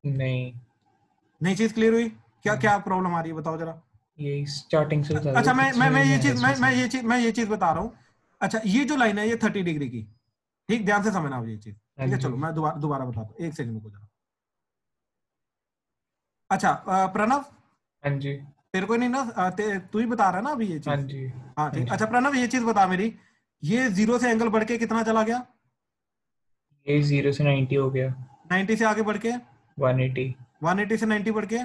नहीं चीज क्लियर हुई? क्या क्या प्रॉब्लम आ रही है बताओ जरा। ये स्टार्टिंग से बता दो। अच्छा मैं ये चीज बता रहा हूँ। अच्छा ये जो लाइन है ये 30 डिग्री की, ठीक, ध्यान से समझना ये चीज, ठीक है। चलो मैं दोबारा बताता हूँ, एक सेकंड को जरा। अच्छा प्रणव, हाँ जी, तेरे को नहीं ना, तू ही बता रहा है ना अभी ये हाँ चीज। जी। हाँ ठीक। अच्छा प्रणव ये चीज बता मेरी, ये 0 से एंगल बढ़ के कितना चला गया? ये 0 से 90 हो गया। 90 से आगे बढ़ के 180 180 से 90 बढ़ के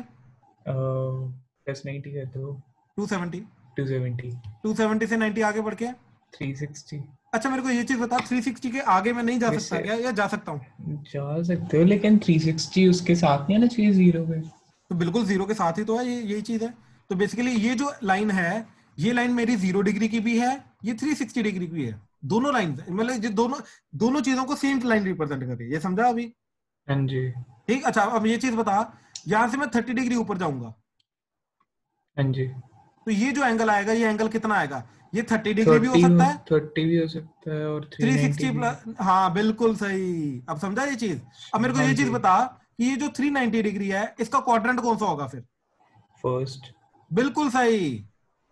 प्लस 90 कर दो 270 270 270 से 90 आगे बढ़ के 360। अच्छा मेरे को ये चीज बता, 360 के आगे मैं नहीं जा सकता वैसे- क्या, या जा सकता हूँ? जा सकते हो लेकिन 360 उसके साथ नहीं आना चाहिए 0 पे। तो बिल्कुल 0 के साथ ही तो है, ये यही चीज है। तो बेसिकली ये जो लाइन है, ये लाइन मेरी 0 डिग्री की भी है, ये 360 डिग्री की भी है। दोनों लाइन मतलब ये दोनों चीजों को सेम लाइन रिप्रेजेंट कर रही है। ये समझा अभी? हाँ जी। ठीक। अच्छा अब ये चीज बता, यहां से मैं 30 डिग्री ऊपर जाऊंगा, हाँ जी। तो ये जो एंगल आएगा, ये एंगल कितना आएगा? ये 30 डिग्री भी हो सकता है, 30 भी हो सकता है और 360 390 प्लस। हाँ बिल्कुल सही, अब समझा ये चीज। अब मेरे को हाँ ये चीज जी। बता कि ये जो 390 डिग्री है, इसका क्वाड्रेंट कौन सा होगा फिर? फर्स्ट। बिल्कुल सही,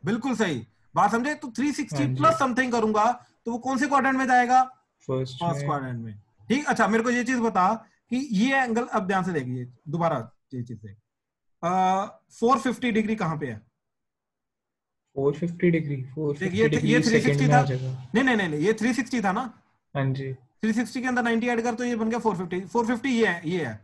बिल्कुल सही बात समझे। तो 360 हाँ जी। प्लस समथिंग करूंगा तो वो कौन से क्वाड्रेंट में जाएगा? फर्स्ट फर्स्ट में। क्वाड्रेंट में। ठीक। अच्छा मेरे को ये चीज बता कि ये एंगल, अब ध्यान से देखिए दोबारा ये चीज से, 450 डिग्री कहां पे है? 450 डिग्री देख 450 ये डिग्री सेकंड 360 में था। आ जाएगा। नहीं ये 360 था ना, हाँ जी। 360 के अंदर 90 ऐड कर तो ये बन गया 450। 450 ये है।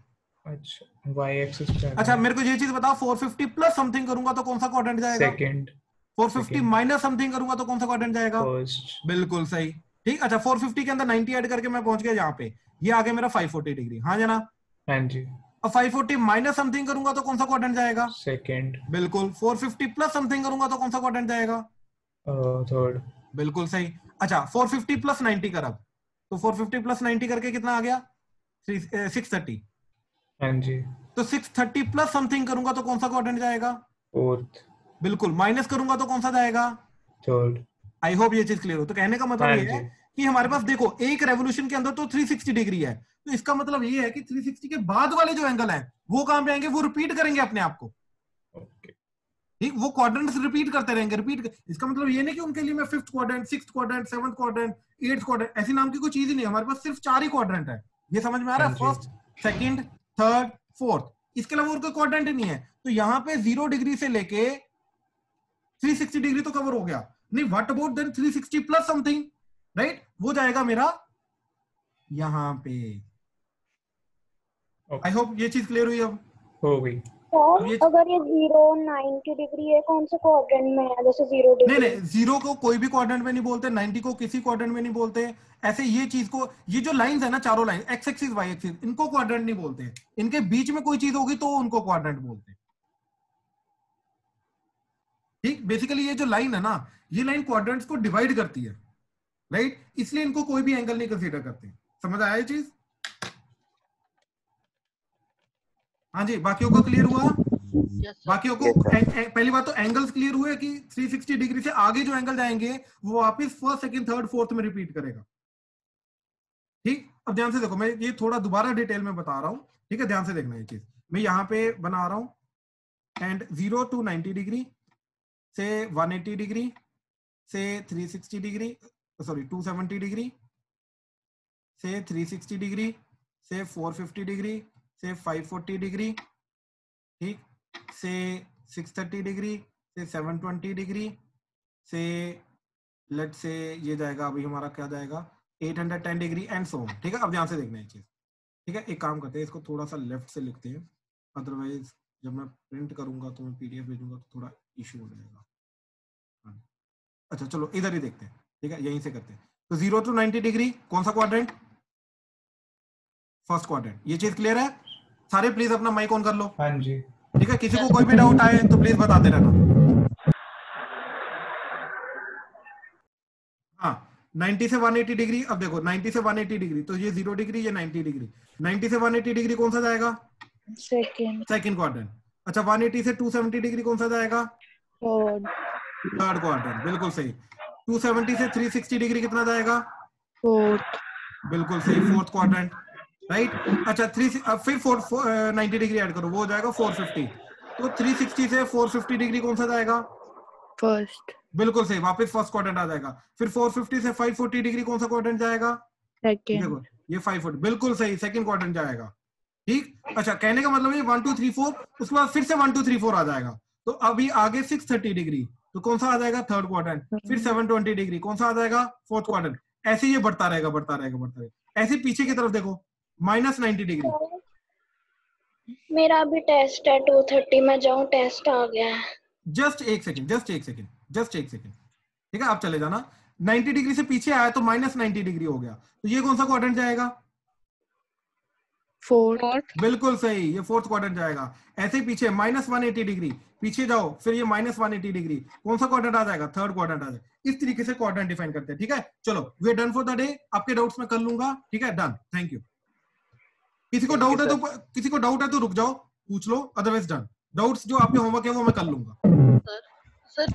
अच्छा वाई एक्सिस पे अच्छा मेरे को ये चीज बता, 450 प्लस समथिंग करूंगा तो कौन सा क्वाड्रेंट जाएगा? सेकंड। 450 माइनस समथिंग करूंगा तो कौन सा क्वाड्रेंट जाएगा? फर्स्ट। बिल्कुल सही। ठीक। अच्छा 450 के अंदर 90 ऐड करके मैं पहुंच गया यहाँ पे, ये आ गया मेरा 540 डिग्री। हाँ जना। हाँ जी। अब 540 माइनस समथिंग करूंगा तो कौन सा क्वाड्रेंट जाएगा? सेकंड। बिल्कुल। 450 प्लस समथिंग करूंगा तो कौन सा क्वाड्रेंट जाएगा? थर्ड। बिल्कुल सही। अच्छा 450 प्लस 90 कर, अब तो 450 प्लस 90 करके कितना आ गया? 630। हाँ जी। तो 630 प्लस समथिंग करूंगा तो कौन सा क्वाड्रेंट जाएगा? फोर्थ। बिल्कुल। माइनस करूंगा तो कौन सा जाएगा? थर्ड। आई होप ये चीज क्लियर हो। तो कहने का मतलब हाँ ये है जी। कि हमारे पास देखो एक रेवोल्यूशन के अंदर तो 360 डिग्री है, तो इसका मतलब ये है कि 360 के बाद वाले जो एंगल है वो कहां पे आएंगे? वो रिपीट करेंगे अपने आप को। ओके। ठीक। वो क्वाड्रेंट्स रिपीट करते रहेंगे, इसका मतलब ये नहीं कि उनके लिए मैं 5th quadrant, 6th quadrant, 7th quadrant, 8th quadrant, ऐसी नाम की कोई चीज ही नहीं है। हमारे पास सिर्फ 4 ही क्वाड्रेंट है। ये समझ में आ रहा है? हाँ जी। फर्स्ट, सेकंड, थर्ड, फोर्थ, इसके अलावा और कोई क्वाड्रेंट ही नहीं है। तो यहाँ पे 0 डिग्री से लेके 360 डिग्री तो कवर हो गया। नहीं, what about then 360 plus something, right? वो जाएगा मेरा यहां पे। आई होप ये चीज क्लियर हुई अब। हो गई। अब ये अगर ये 0 90 डिग्री है, कौन से क्वाड्रेंट में है? जैसे 0 डिग्री। नहीं 0 को कोई भी क्वाड्रेंट में नहीं बोलते, 90 को किसी क्वाड्रेंट में नहीं बोलते। ऐसे ये चीज को, ये जो लाइंस है ना, चारों line, X axis Y axis, इनको क्वाड्रेंट नहीं बोलते। इनके बीच में कोई चीज होगी तो उनको क्वाड्रेंट बोलते हैं। ठीक। बेसिकली ये जो लाइन है ना, ये लाइन क्वाड्रेंट्स को डिवाइड करती है, राइट? इसलिए इनको कोई भी एंगल नहीं कंसीडर करते। समझ आया ये चीज? हाँ जी, बाकियों को क्लियर हुआ? बाकियों को पहली बात तो एंगल्स क्लियर हुए कि 360 डिग्री से आगे जो एंगल जाएंगे वो वापस फर्स्ट, सेकंड, थर्ड, फोर्थ में रिपीट करेगा। ठीक। अब ध्यान से देखो, मैं ये थोड़ा दोबारा डिटेल में बता रहा हूं। ठीक है, ध्यान से देखना ये चीज। मैं यहाँ पे बना रहा हूं एंड 0 to 90 डिग्री से 180 डिग्री से 360 डिग्री, सॉरी 270 डिग्री से 360 डिग्री से 450 डिग्री से 540 डिग्री, ठीक, से 630 डिग्री से 720 डिग्री से लेट से ये जाएगा अभी हमारा क्या जाएगा 810 डिग्री एंड सो ऑन। ठीक है। अब ध्यान से देखना ये चीज। ठीक है, एक काम करते हैं, इसको थोड़ा सा लेफ्ट से लिखते हैं, अदरवाइज जब मैं प्रिंट करूंगा तो मैं पीडीएफ भेजूंगा तो थोड़ा इशू हो जाएगा। अच्छा चलो इधर ही देखते हैं। ठीक है, यहीं से करते हैं। तो 0 to 90 डिग्री कौन सा क्वाड्रेंट? First quadrant. ये चीज क्लियर है? सारे प्लीज अपना माइक ऑन कर लो। हाँ जी। ठीक है, किसी को कोई भी डाउट आए तो प्लीज बताते रहना। हाँ 90 से 180 डिग्री। अब देखो 90 से 180 डिग्री, तो ये 0 डिग्री, ये 90 डिग्री। 90 से 180 डिग्री कौन सा जाएगा? Second quadrant. अच्छा 180 से 270 डिग्री कौन सा जाएगा? Third quadrant. बिल्कुल सही। 270 से 360 डिग्री कितना जाएगा? बिल्कुल सही, फोर्थ क्वाड्रेंट, राइट? अच्छा फिर 90 डिग्री ऐड करो, वो हो जाएगा 450। तो 360 से 450 डिग्री कौन सा जाएगा? फर्स्ट। बिल्कुल सही, वापस फर्स्ट क्वाड्रेंट आ जाएगा। फिर 450 से 540 डिग्री कौन सा क्वाड्रेंट जाएगा? सेकंड। देखो ये 540, बिल्कुल सही, सेकंड क्वाड्रेंट जाएगा। ठीक। अच्छा कहने का मतलब ये 1 2 3 4, उसके बाद फिर से 1 2 3 4 आ जाएगा। तो अभी आगे 630 डिग्री, तो कौन सा आ जाएगा? Third quadrant. फिर 720 डिग्री, कौन सा आ जाएगा? Fourth quadrant. ऐसे ये बढ़ता रहेगा, बढ़ता रहेगा, बढ़ता रहेगा। ऐसे पीछे की तरफ देखो, -90 डिग्री। मेरा अभी टेस्ट है 2:30 में जाऊं, टेस्ट आ गया है। जस्ट एक सेकंड, ठीक है, आप चले जाना। 90 डिग्री से पीछे आया तो -90 डिग्री हो गया, तो ये कौन सा क्वाड्रेंट जाएगा? फोर्थ। बिल्कुल सही, ये फोर्थ क्वाड्रेंट जाएगा। ऐसे ही पीछे -180 डिग्री पीछे जाओ, फिर ये -180 डिग्री, कौन सा क्वाड्रेंट आ जाएगा? थर्ड क्वाड्रेंट आ जाएगा। इस तरीके से क्वाड्रेंट डिफाइन करते हैं, ठीक है। चलो, we are done for the day. आपके डाउट्स मैं कर लूंगा, ठीक है, डन, थैंक यू। किसी को डाउट है तो रुक जाओ, पूछ लो, अदरवाइज डन। डाउट्स जो आपके होमवर्क है वो मैं कर लूंगा। सर